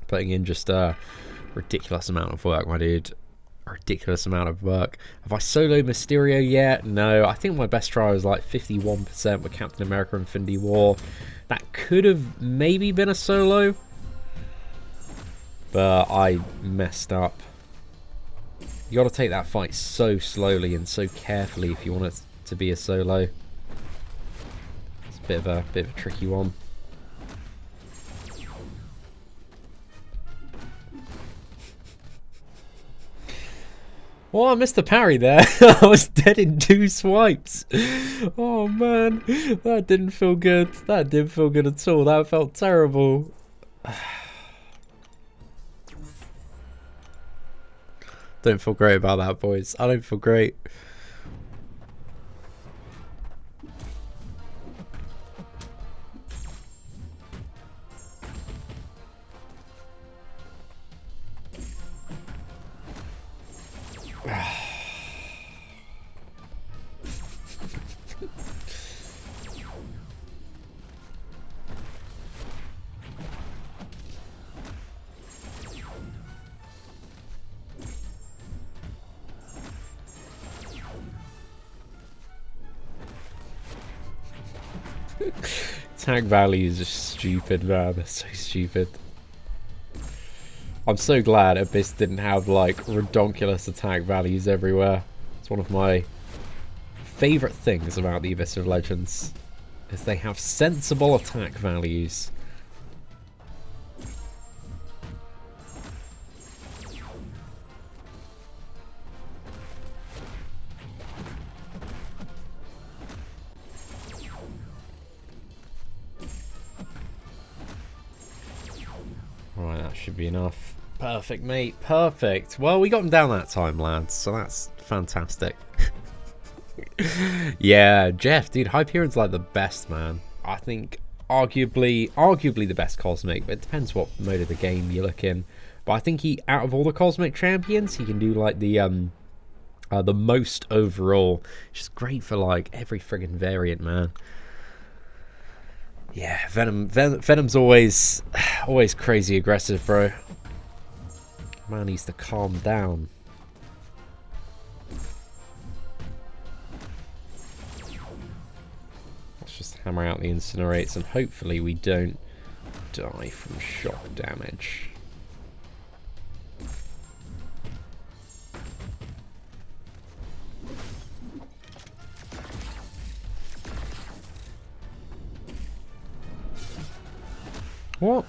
Putting in just ridiculous amount of work, my dude. A ridiculous amount of work. Have I soloed Mysterio yet? No. I think my best try was like 51% with Captain America Infinity War. That could have maybe been a solo, but I messed up. You got to take that fight so slowly and so carefully if you want it to be a solo. It's a bit of a tricky one. Oh, I missed the parry there. I was dead in 2 swipes. Oh man, that didn't feel good. That didn't feel good at all. That felt terrible. Don't feel great about that, boys. I don't feel great. Tag values are stupid, man. They're so stupid. I'm so glad Abyss didn't have like redonkulous attack values everywhere. It's one of my favourite things about the Abyss of Legends, is they have sensible attack values. Alright, that should be enough. Perfect, mate. Perfect. Well, we got him down that time, lads, so that's fantastic. Yeah, Jeff, dude, Hyperion's like the best, man. I think arguably the best Cosmic, but it depends what mode of the game you look in. But I think he, out of all the Cosmic champions, he can do like the most overall. Which is great for like every friggin' variant, man. Yeah, Venom's always crazy aggressive, bro. Man needs to calm down. Let's just hammer out the incinerates and hopefully we don't die from shock damage. What?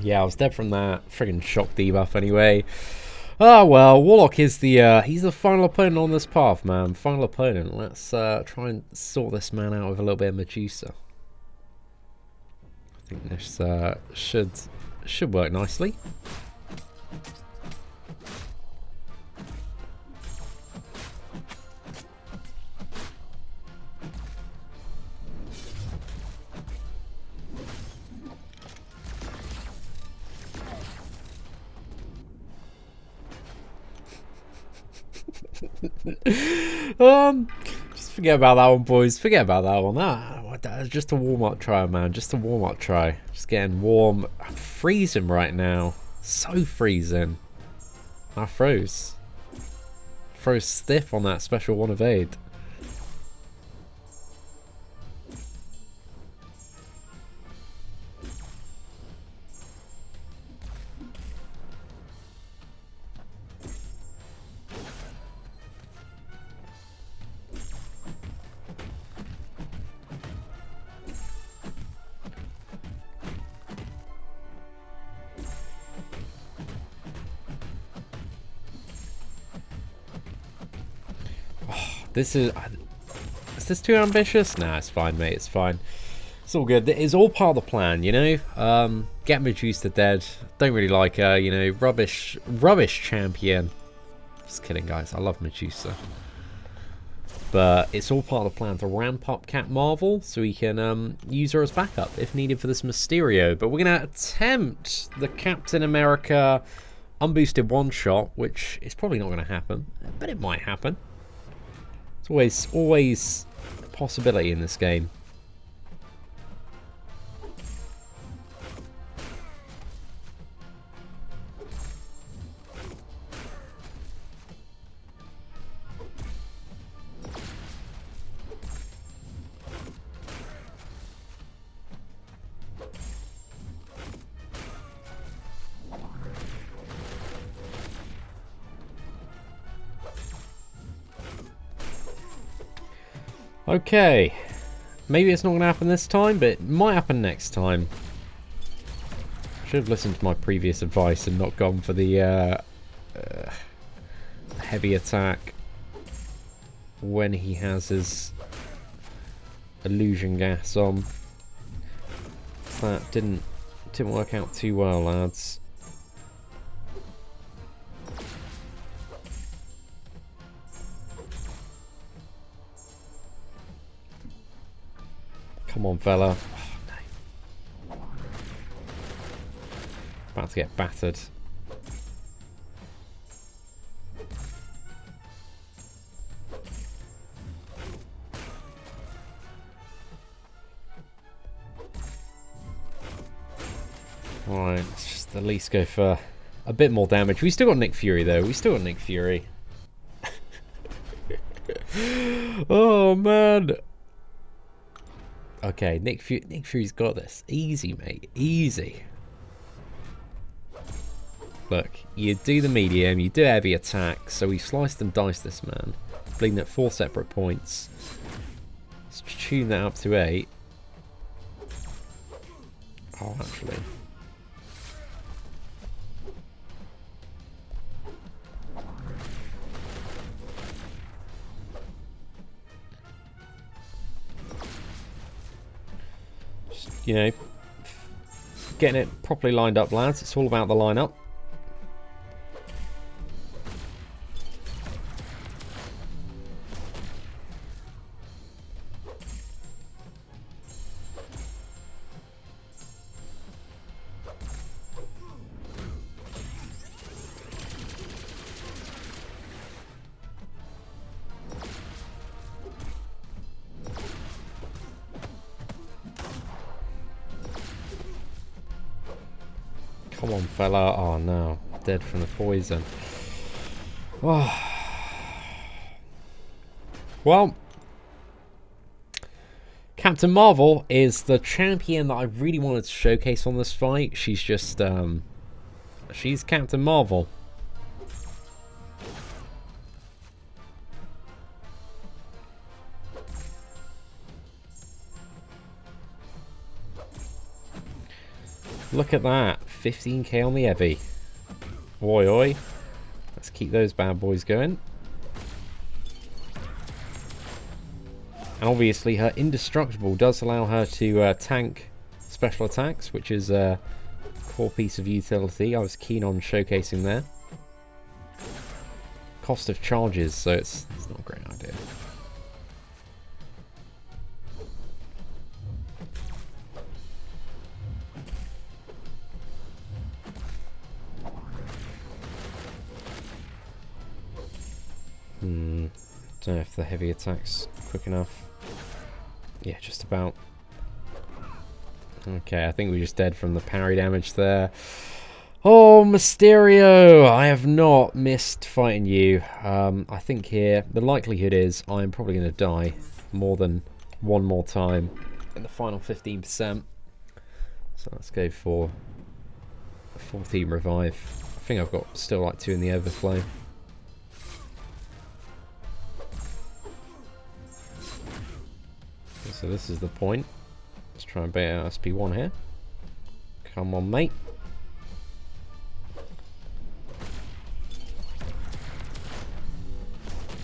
Yeah, I was dead from that friggin' shock debuff anyway. Ah, well, Warlock is the, he's the final opponent on this path, man. Final opponent. Let's try and sort this man out with a little bit of Medusa. I think this should work nicely. Just forget about that one, boys. Forget about that one. That was just a warm-up try, man. Just a warm-up try. Just getting warm. I'm freezing right now. So freezing. I froze. Froze stiff on that special 1 of 8. Is this too ambitious? Nah, it's fine, mate. It's fine. It's all good. It's all part of the plan, you know. Get Medusa dead. Don't really like her, you know. Rubbish champion. Just kidding, guys. I love Medusa. But it's all part of the plan to ramp up Cat Marvel so we can use her as backup if needed for this Mysterio. But we're going to attempt the Captain America unboosted one-shot, which is probably not going to happen, but it might happen. It's always a possibility in this game. Okay, maybe it's not going to happen this time, but it might happen next time. Should have listened to my previous advice and not gone for the heavy attack when he has his illusion gas on. That didn't work out too well, lads. Come on, fella. Oh, About to get battered. Alright, let's just at least go for a bit more damage. We still got Nick Fury though. We still got Nick Fury. Oh man. Okay, Nick Fury's got this. Easy, mate. Easy. Look, you do the medium, you do heavy attack, so we sliced and diced this man. Bleeding at 4 separate points. Let's tune that up to 8. Oh, actually. Just, you know, getting it properly lined up, lads. It's all about the lineup. Come on, fella. Oh no, dead from the poison. Oh. Well, Captain Marvel is the champion that I really wanted to showcase on this fight. She's just, she's Captain Marvel. Look at that, 15k on the heavy. Oi oi. Let's keep those bad boys going. And obviously her indestructible does allow her to tank special attacks, which is a core piece of utility I was keen on showcasing there. Cost of charges, so it's not a great idea. Don't know if the heavy attack's quick enough. Yeah, just about. Okay, I think we're just dead from the parry damage there. Oh, Mysterio! I have not missed fighting you. I think here, the likelihood is I'm probably going to die more than one more time in the final 15%. So let's go for a full team revive. I think I've got still like 2 in the overflow. So this is the point. Let's try and bait out SP1 here. Come on, mate.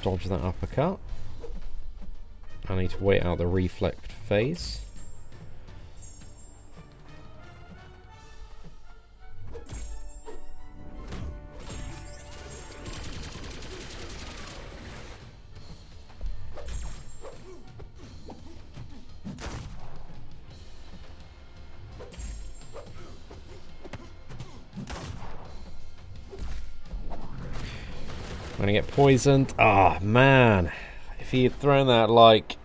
Dodge that uppercut. I need to wait out the reflect phase. I'm gonna get poisoned. Ah, oh, man. If he had thrown that like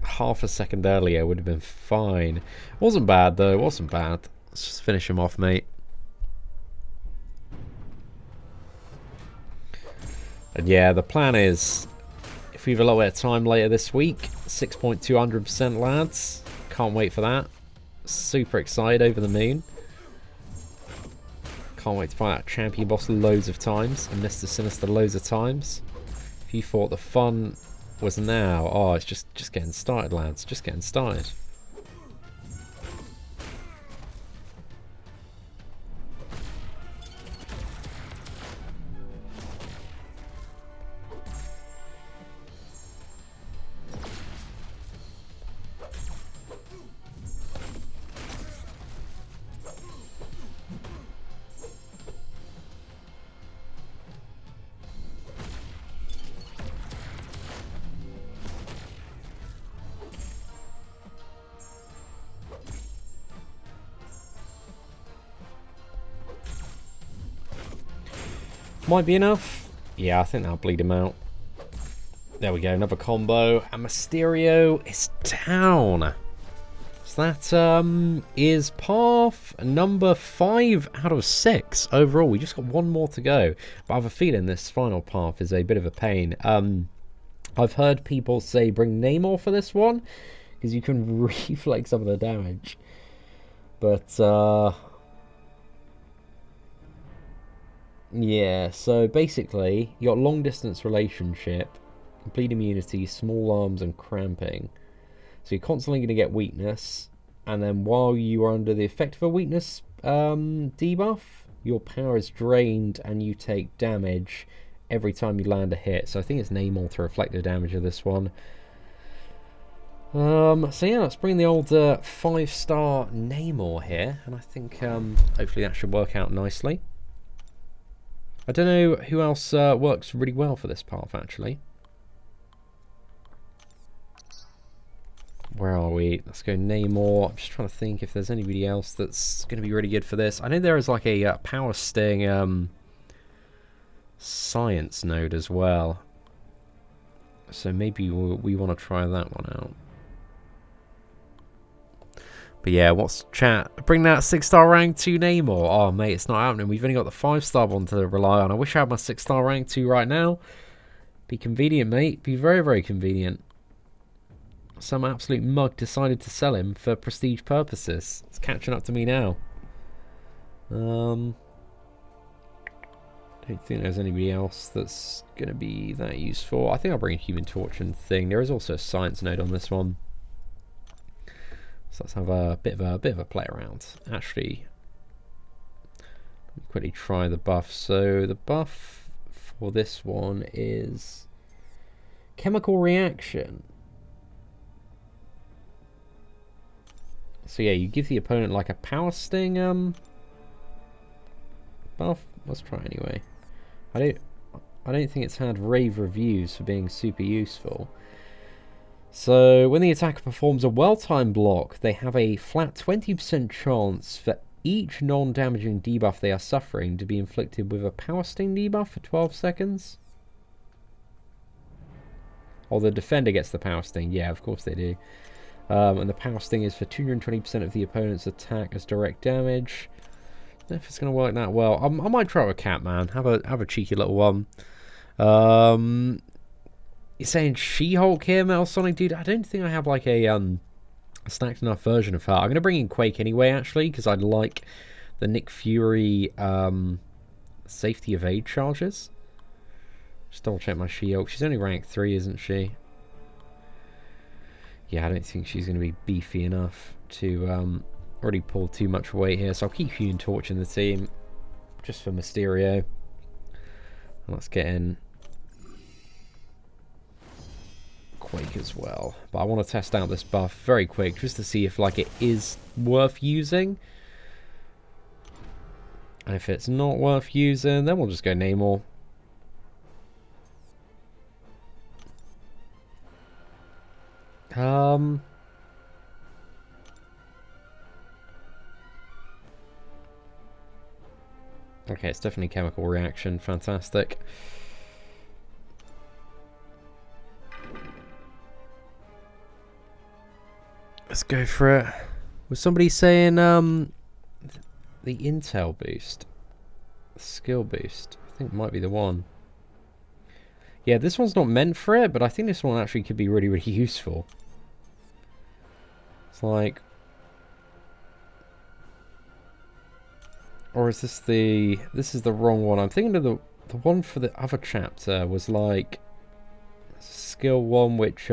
half a second earlier, it would have been fine. Wasn't bad though, wasn't bad. Let's just finish him off, mate. And yeah, the plan is, if we have a little bit of time later this week, 6.200% lads. Can't wait for that. Super excited, over the moon. Can't wait to fight that champion boss loads of times and Mr. Sinister loads of times. If you thought the fun was now, oh, it's just getting started, lads. Just getting started. Might be enough. Yeah, I think that'll bleed him out. There we go, another combo. And Mysterio is down. So that is path number 5 out of 6 overall. We just got one more to go. But I have a feeling this final path is a bit of a pain. I've heard people say bring Namor for this one, because you can reflect some of the damage. But, yeah, so basically, you got long distance relationship, complete immunity, small arms, and cramping. So you're constantly going to get weakness, and then while you are under the effect of a weakness debuff, your power is drained and you take damage every time you land a hit. So I think it's Namor to reflect the damage of this one. So yeah, let's bring the old 5-star Namor here, and I think hopefully that should work out nicely. I don't know who else works really well for this path, actually. Where are we? Let's go Namor. I'm just trying to think if there's anybody else that's going to be really good for this. I know there is like a Power Sting science node as well. So maybe we want to try that one out. But yeah, what's chat? Bring that 6-star rank 2 Namor. Oh, mate, it's not happening. We've only got the 5-star one to rely on. I wish I had my 6-star rank 2 right now. Be convenient, mate. Be very, very convenient. Some absolute mug decided to sell him for prestige purposes. It's catching up to me now. Don't think there's anybody else that's going to be that useful. I think I'll bring a Human Torch and thing. There is also a science node on this one. So let's have a bit of a play around. Actually, let me quickly try the buff. So the buff for this one is chemical reaction. So yeah, you give the opponent like a power sting buff. Let's try it anyway. I don't think it's had rave reviews for being super useful. So when the attacker performs a well-timed block, they have a flat 20% chance for each non-damaging debuff they are suffering to be inflicted with a power sting debuff for 12 seconds. Or the defender gets the power sting. Yeah, of course they do. And the power sting is for 220% of the opponent's attack as direct damage. I don't know if it's going to work that well. I might try it with Catman. Have a cheeky little one. You're saying She-Hulk here, Metal Sonic? Dude, I don't think I have like a stacked enough version of her. I'm going to bring in Quake anyway, actually, because I'd like the Nick Fury safety evade charges. Just double check my She-Hulk. She's only rank 3, isn't she? Yeah, I don't think she's going to be beefy enough to already pull too much weight here. So I'll keep Human Torch in the team just for Mysterio. And let's get in Quake as well. But I want to test out this buff very quick just to see if like it is worth using. And if it's not worth using, then we'll just go Namor. Okay, it's definitely chemical reaction. Fantastic. Let's go for it. Was somebody saying the intel boost? The skill boost? I think it might be the one. Yeah, this one's not meant for it, but I think this one actually could be really, really useful. It's like... Or is this the... This is the wrong one. I'm thinking of the one for the other chapter was like... Skill 1, which...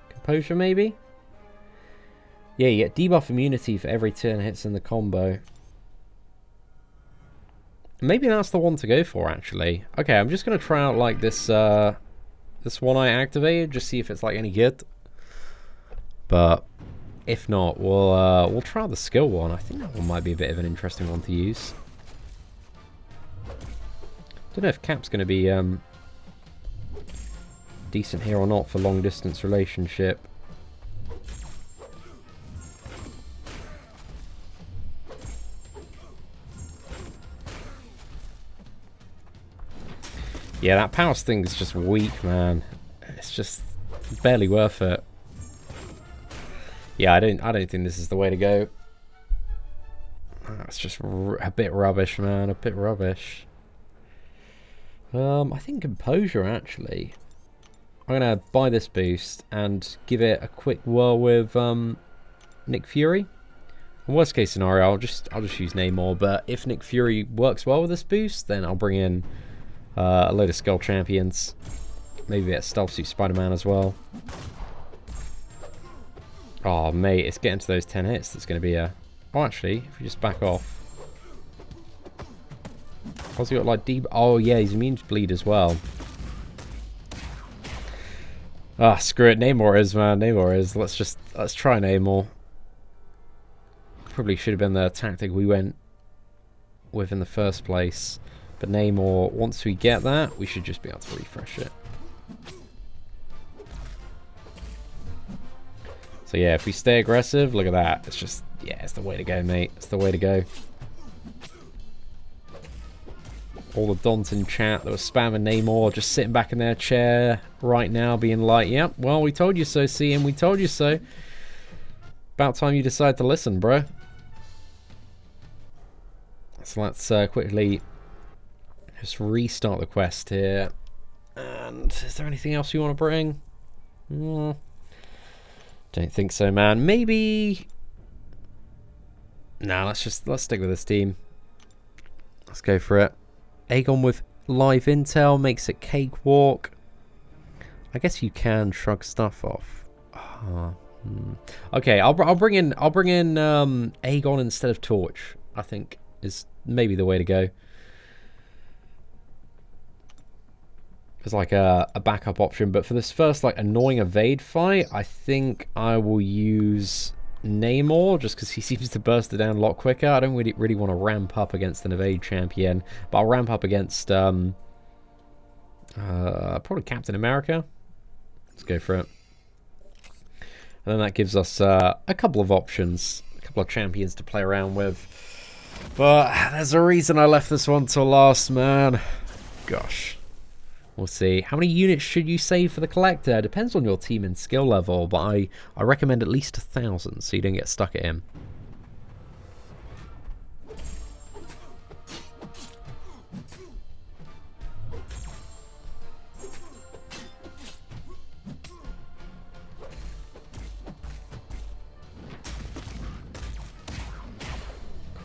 Composure, maybe? Yeah, you get debuff immunity for every turn hits in the combo. Maybe that's the one to go for, actually. Okay, I'm just going to try out, like, this this one I activated, just see if it's, like, any good. But if not, we'll try out the skill one. I think that one might be a bit of an interesting one to use. Don't know if Cap's going to be decent here or not for long distance relationship. Yeah, that power sting is just weak, man. It's just barely worth it. Yeah, I don't think this is the way to go. It's just a bit rubbish, man. A bit rubbish. I think Composure, actually. I'm going to buy this boost and give it a quick whirl with Nick Fury. In worst case scenario, I'll just use Namor, but if Nick Fury works well with this boost, then I'll bring in a load of Skull Champions. Maybe a Stealth Suit Spider-Man as well. Oh, mate, it's getting to those 10 hits. That's going to be a... Oh, actually, if we just back off. What's he got, like, deep... Oh, yeah, he's immune to bleed as well. Ah, screw it. Namor is, man. Namor is. Let's try Namor. Probably should have been the tactic we went with in the first place. But Namor, once we get that, we should just be able to refresh it. So yeah, if we stay aggressive, look at that. It's just, yeah, it's the way to go, mate. It's the way to go. All the Daunton chat that was spamming Namor, just sitting back in their chair right now, being like, yep, well, we told you so, Seatin, we told you so. About time you decide to listen, bro. So let's quickly just restart the quest here. And is there anything else you want to bring? Don't think so, man. Maybe... Nah, let's stick with this team. Let's go for it. Aegon with live intel makes it cakewalk. I guess you can shrug stuff off. Okay, I'll bring in Aegon instead of Torch. I think is maybe the way to go. As like a backup option, but for this first like annoying evade fight, I think I will use Namor just because he seems to burst it down a lot quicker. I don't really want to ramp up against an evade champion, but I'll ramp up against probably Captain America. Let's go for it. And then that gives us a couple of options, a couple of champions to play around with. But there's a reason I left this one till last, man. Gosh. We'll see. How many units should you save for the collector? Depends on your team and skill level, but I recommend at least 1,000 so you don't get stuck at him.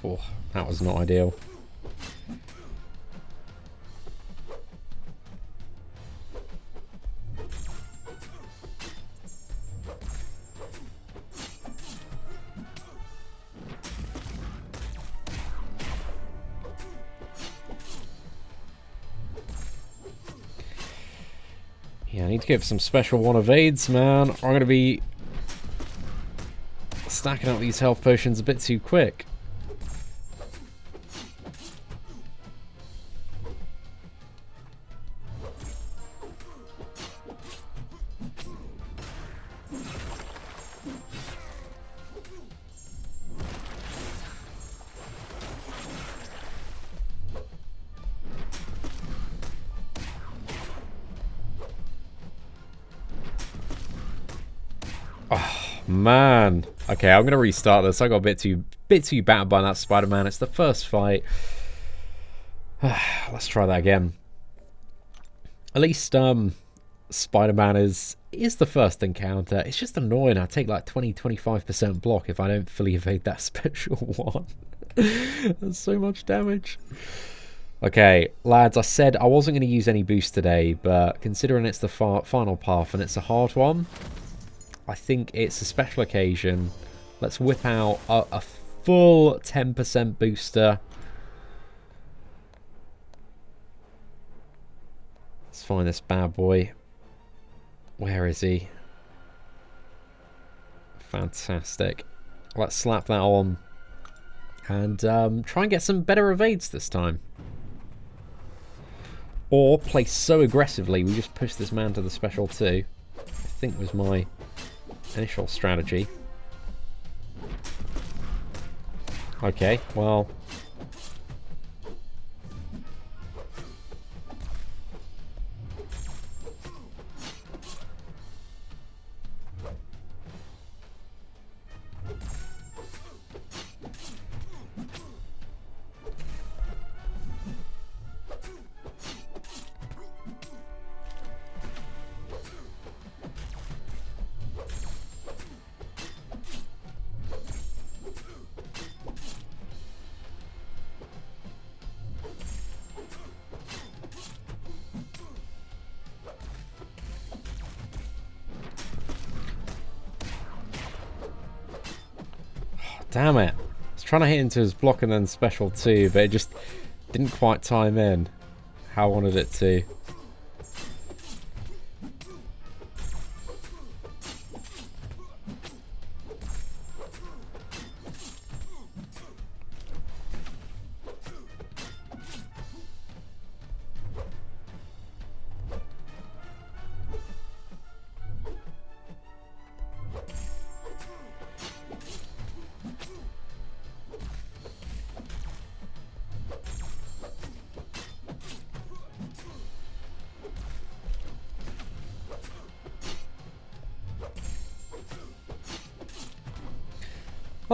Cool. That was not ideal. Yeah, I need to get some special one evades, man. I'm going to be stacking up these health potions a bit too quick. Man, okay, I'm gonna restart this. I got a bit too battered by that Spider-Man. It's the first fight. Let's try that again. At least Spider-Man is the first encounter. It's just annoying. I take like 20-25% block if I don't fully evade that special one. That's so much damage. Okay, lads, I said I wasn't going to use any boost today, but considering it's the final path and it's a hard one, I think it's a special occasion. Let's whip out a full 10% booster. Let's find this bad boy. Where is he? Fantastic. Let's slap that on. And try and get some better evades this time. Or play so aggressively we just push this man to the special 2. I think was my initial strategy. Okay, well, Damn it. I was trying to hit into his block and then special too, but it just didn't quite time in how I wanted it to.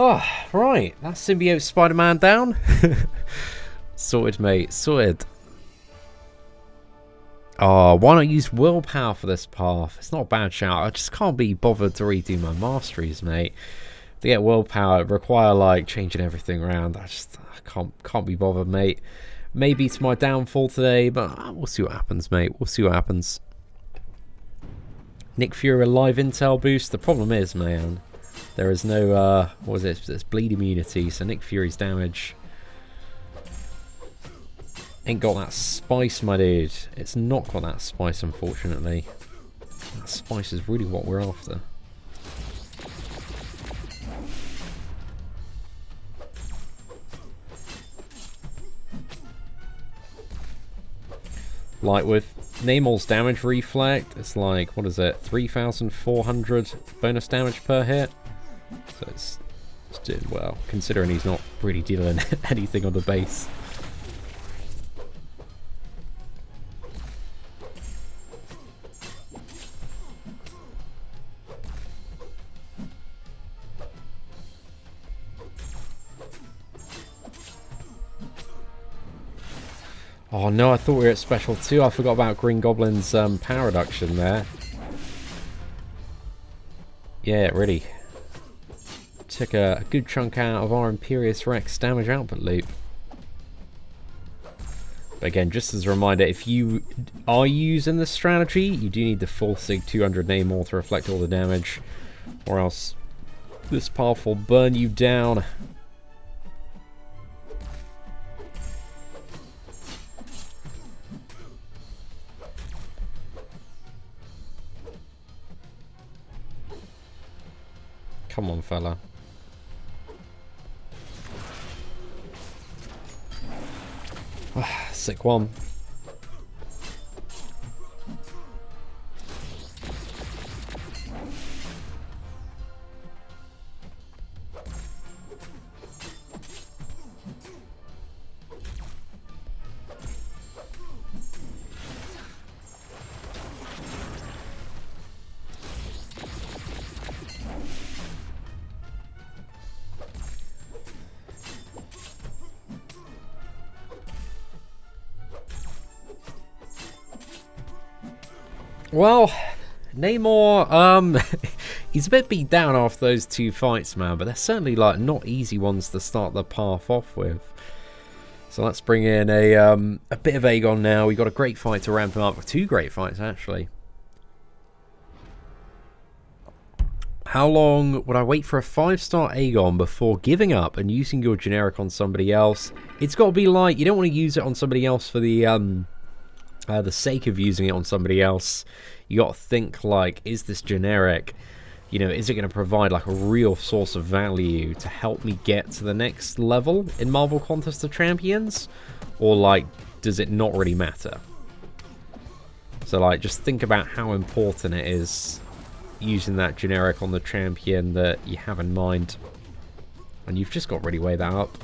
Oh, right. That's Symbiote Spider-Man down. Sorted, mate. Sorted. Oh, why not use willpower for this path? It's not a bad shout. I just can't be bothered to redo my masteries, mate. To get willpower, it require, like, changing everything around. I can't be bothered, mate. Maybe it's my downfall today, but we'll see what happens, mate. We'll see what happens. Nick Fury, a live intel boost. The problem is, man, there is no, what is it? It's bleed immunity, so Nick Fury's damage ain't got that spice, my dude. It's not got that spice, unfortunately. That spice is really what we're after. Like with Namor's damage reflect, it's like, what is it, 3,400 bonus damage per hit? So it's doing well, considering he's not really dealing anything on the base. Oh no, I thought we were at special 2. I forgot about Green Goblin's power reduction there. Yeah, it really took a good chunk out of our Imperious Rex damage output loop. But again, just as a reminder, if you are using this strategy, you do need the full Sig 200 Namor to reflect all the damage, or else this path will burn you down. Come on, fella. Sick one. Well, Namor, he's a bit beat down after those 2 fights, man, but they're certainly, like, not easy ones to start the path off with. So let's bring in a bit of Aegon now. We got a great fight to ramp him up. 2 great fights, actually. How long would I wait for a 5-star Aegon before giving up and using your generic on somebody else? It's got to be like, you don't want to use it on somebody else for the sake of using it on somebody else. You got to think, like, is this generic, you know, is it going to provide like a real source of value to help me get to the next level in Marvel Contest of Champions, or like, does it not really matter? So like, just think about how important it is using that generic on the champion that you have in mind, and you've just got to really weigh that up.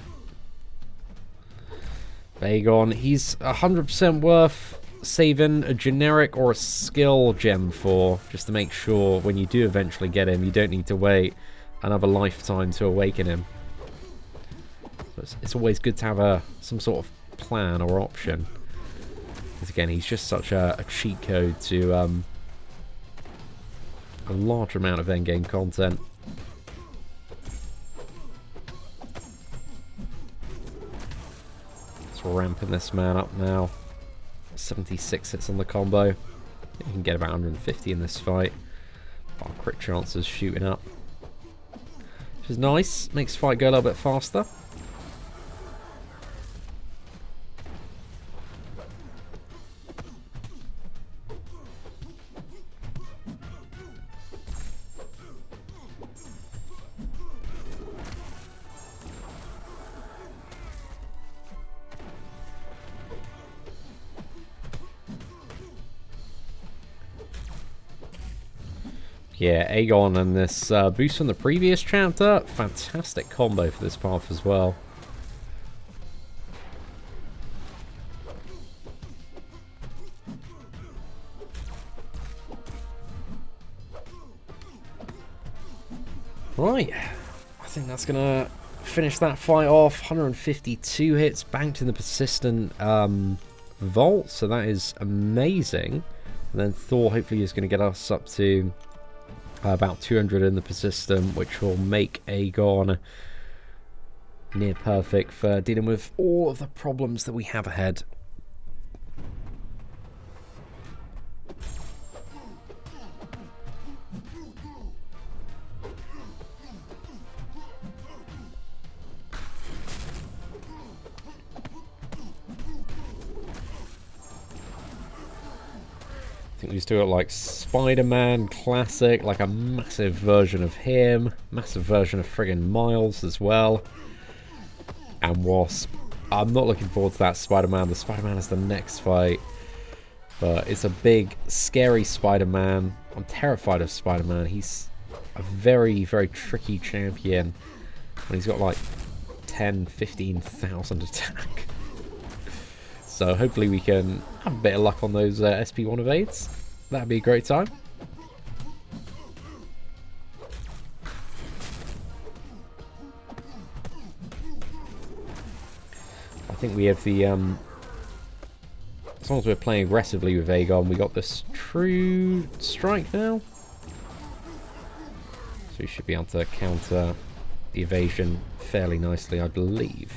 Aegon, he's 100% worth saving a generic or a skill gem for, just to make sure when you do eventually get him, you don't need to wait another lifetime to awaken him. It's always good to have some sort of plan or option, because again, he's just such a cheat code to a large amount of endgame content. Let's ramping this man up now. 76 hits on the combo. You can get about 150 in this fight. Our crit chances shooting up. which is nice. Makes the fight go a little bit faster. Yeah, Aegon and this boost from the previous chapter, fantastic combo for this path as well. Right, I think that's going to finish that fight off. 152 hits, banked in the persistent vault, so that is amazing. And then Thor hopefully is going to get us up to about 200 in the persistent, which will make Aegon near perfect for dealing with all of the problems that we have ahead. I think we just do it like Spider-Man Classic, like a massive version of him, massive version of friggin' Miles as well, and Wasp. I'm not looking forward to that Spider-Man. The Spider-Man is the next fight, but it's a big, scary Spider-Man. I'm terrified of Spider-Man. He's a very, very tricky champion, and he's got like 10, 15,000 attack. So hopefully we can have a bit of luck on those SP1 evades. That'd be a great time. I think we have the, as long as we're playing aggressively with Aegon, we got this true strike now. So we should be able to counter the evasion fairly nicely, I believe.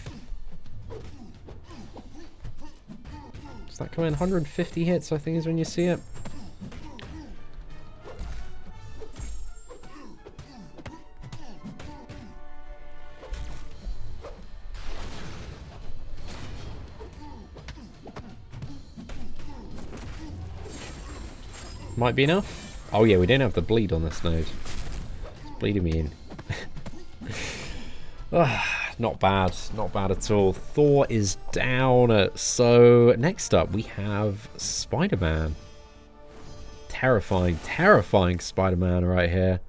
That come in 150 hits, I think, is when you see it. Might be enough. Oh yeah, we didn't have the bleed on this node. It's bleeding me in. Not bad, not bad at all. Thor is down. So next up we have Spider-Man. Terrifying, terrifying Spider-Man right here.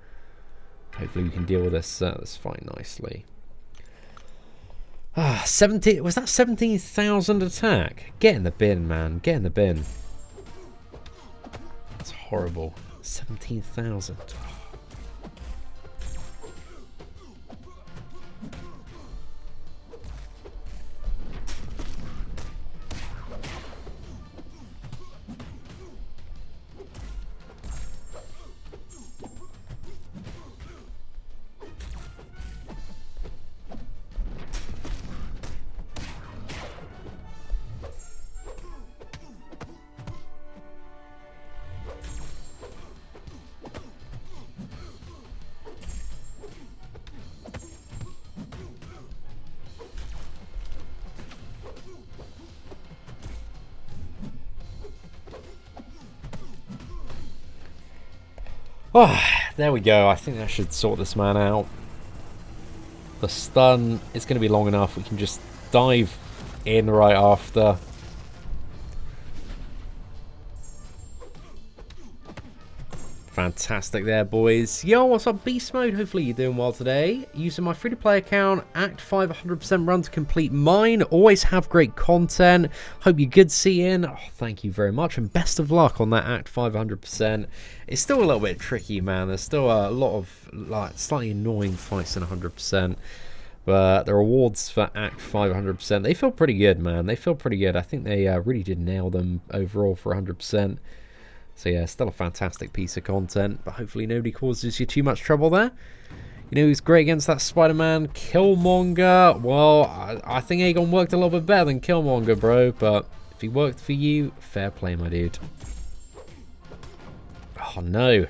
Hopefully we can deal with this fight nicely. 17. Was that 17,000 attack? Get in the bin, man. Get in the bin. That's horrible. 17,000. Oh, there we go. I think that should sort this man out. The stun is going to be long enough. We can just dive in right after. Fantastic there, boys. Yo, what's up, Beast Mode? Hopefully you're doing well today. Using my free-to-play account, Act 5 100% run to complete mine. Always have great content. Hope you're good, Seatin. Oh, thank you very much, and best of luck on that Act 5 100%. It's still a little bit tricky, man. There's still a lot of like slightly annoying fights in 100%. But the rewards for Act 5 100%, they feel pretty good, man. They feel pretty good. I think they really did nail them overall for 100%. So yeah, still a fantastic piece of content, but hopefully nobody causes you too much trouble there. You know who's great against that Spider-Man? Killmonger. Well, I think Aegon worked a little bit better than Killmonger, bro, but if he worked for you, fair play, my dude. Oh, no.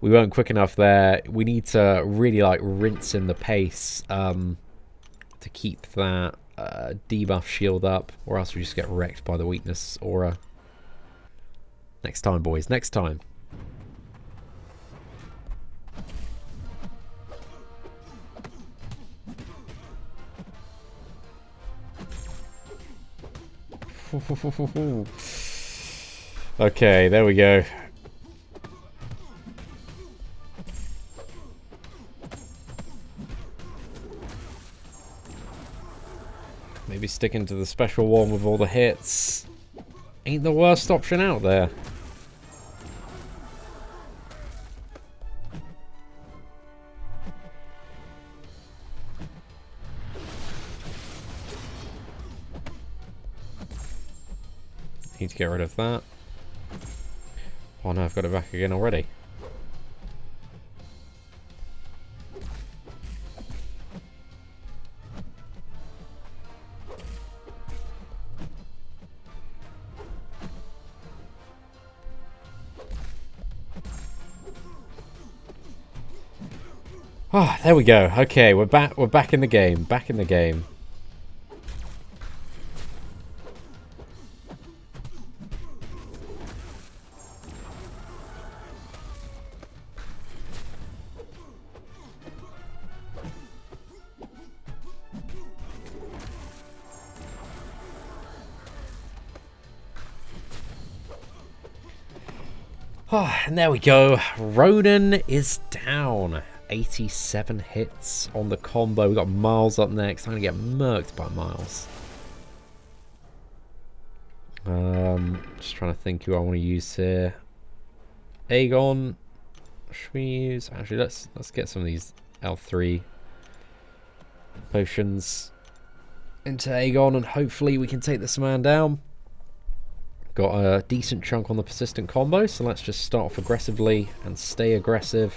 we weren't quick enough there. We need to really like rinse in the pace to keep that debuff shield up, or else we just get wrecked by the weakness aura. Next time, boys. Next time. Okay, there we go. Maybe sticking to the special one with all the hits ain't the worst option out there. Need to get rid of that. Oh no, I've got it back again already. Ah, there we go. Okay, we're back in the game. Back in the game. Ah, and there we go. Ronan is down. 87 hits on the combo. We got Miles up next. I'm gonna get murked by Miles. Just trying to think who I want to use here. Aegon. Should we use? Actually, let's get some of these L3 potions into Aegon, and hopefully we can take this man down. Got a decent chunk on the persistent combo, so let's just start off aggressively and stay aggressive.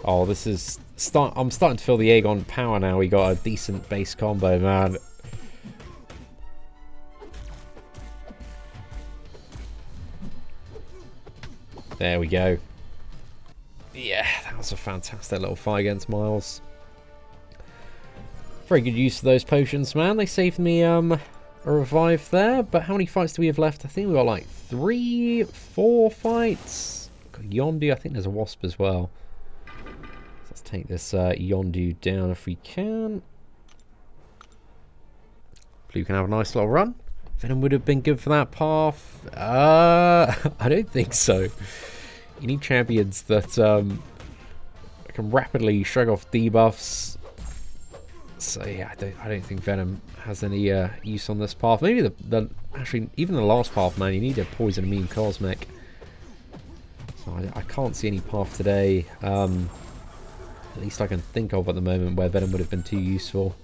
Oh, this is... I'm starting to feel the Aegon power now. We got a decent base combo, man. There we go. Yeah, that was a fantastic little fight against Miles. Very good use of those potions, man. They saved me a revive there. But how many fights do we have left? I think we got like 3, 4 fights. Got Yondu. I think there's a Wasp as well. Let's take this Yondu down if we can. Hopefully we can have a nice little run. Venom would have been good for that path. I don't think so. You need champions that can rapidly shrug off debuffs. So yeah, I don't think Venom has any use on this path. Maybe actually even the last path, man, you need a poison immune cosmic. So I can't see any path today. At least I can think of at the moment where Venom would have been too useful.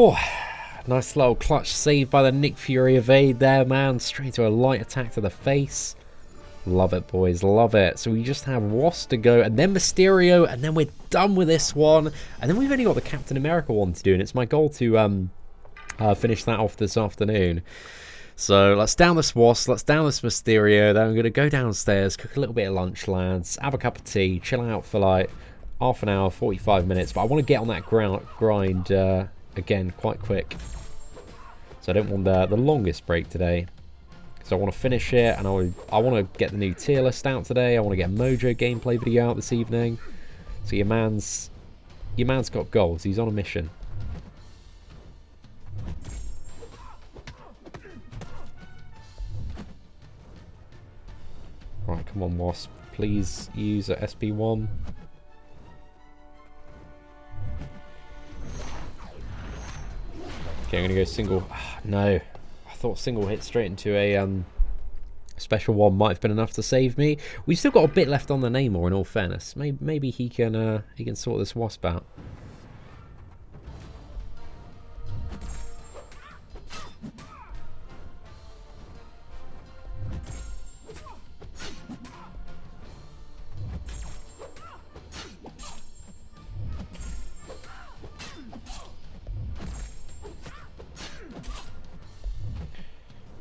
Oh, nice little clutch save by the Nick Fury evade there, man. Straight to a light attack to the face. Love it, boys. Love it. So we just have Wasp to go, and then Mysterio, and then we're done with this one. And then we've only got the Captain America one to do, and it's my goal to finish that off this afternoon. So let's down this Wasp, let's down this Mysterio. Then I'm going to go downstairs, cook a little bit of lunch, lads, have a cup of tea, chill out for like half an hour, 45 minutes. But I want to get on that grind again quite quick. So I don't want the longest break today. So I want to finish it, and I want to get the new tier list out today. I want to get a Mojo gameplay video out this evening. So your man's got goals. He's on a mission. Right, come on, Wasp. Please use a SP1. Okay, I'm going to go single. No. I thought single hit straight into a special one might have been enough to save me. We've still got a bit left on the Namor, in all fairness. Maybe he can sort this Wasp out.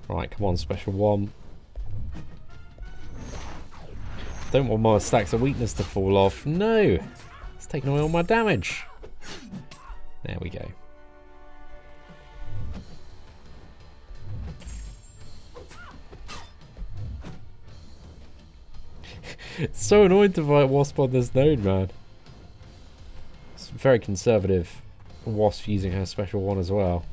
Right, come on, special one. Don't want my stacks of weakness to fall off. No! It's taking away all my damage. There we go. It's so annoying to fight Wasp on this node, man. It's very conservative. Wasp using her special one as well.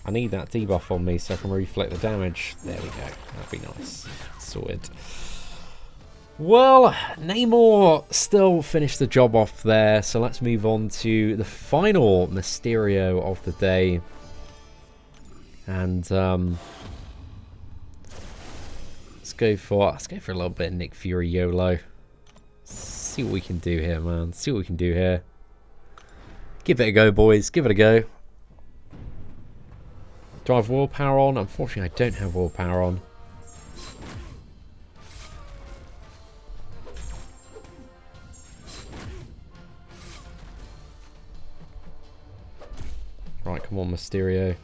I need that debuff on me so I can reflect the damage. There we go. That'd be nice. Sorted. Well, Namor still finished the job off there, so let's move on to the final Mysterio of the day. And let's go for a little bit of Nick Fury YOLO. See what we can do here, man. See what we can do here. Give it a go, boys. Give it a go. Do I have willpower on? Unfortunately, I don't have willpower on. Right, come on, Mysterio.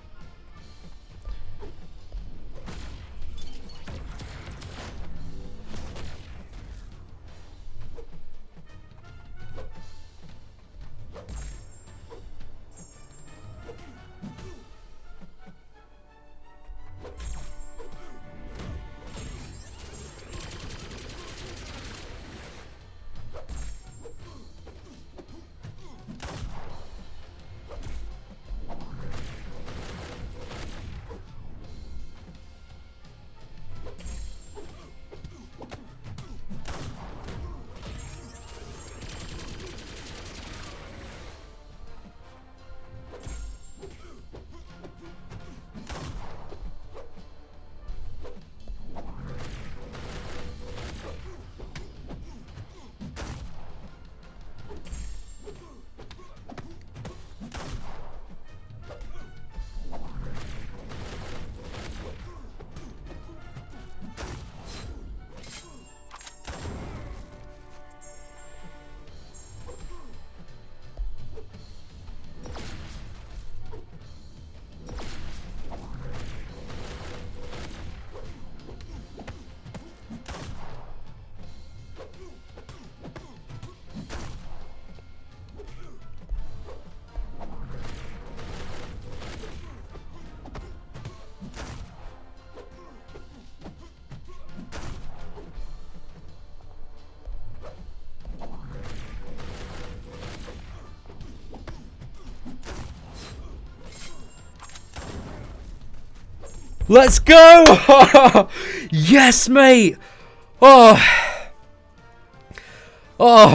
Let's go! Yes, mate! Oh,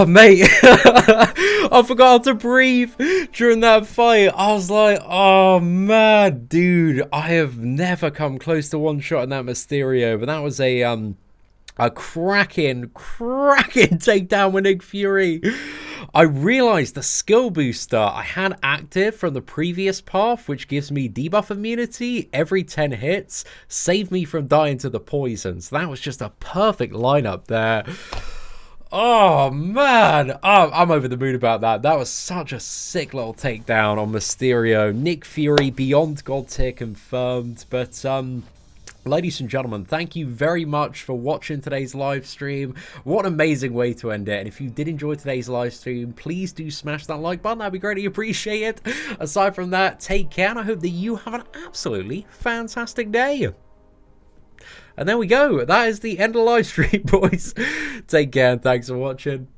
mate. I forgot how to breathe during that fight. I was like, oh, man, dude. I have never come close to one-shotting that Mysterio, but that was a cracking takedown with Nick Fury. I realized the skill booster I had active from the previous path, which gives me debuff immunity every 10 hits, saved me from dying to the poison. So that was just a perfect lineup there. Oh, man. I'm over the moon about that. That was such a sick little takedown on Mysterio. Nick Fury, beyond God tier confirmed. But, Ladies and gentlemen, thank you very much for watching today's live stream. What an amazing way to end it. And if you did enjoy today's live stream, please do smash that like button. That'd be greatly appreciated. Aside from that, take care, and I hope that you have an absolutely fantastic day. And there we go. That is the end of the live stream, boys. Take care, and thanks for watching.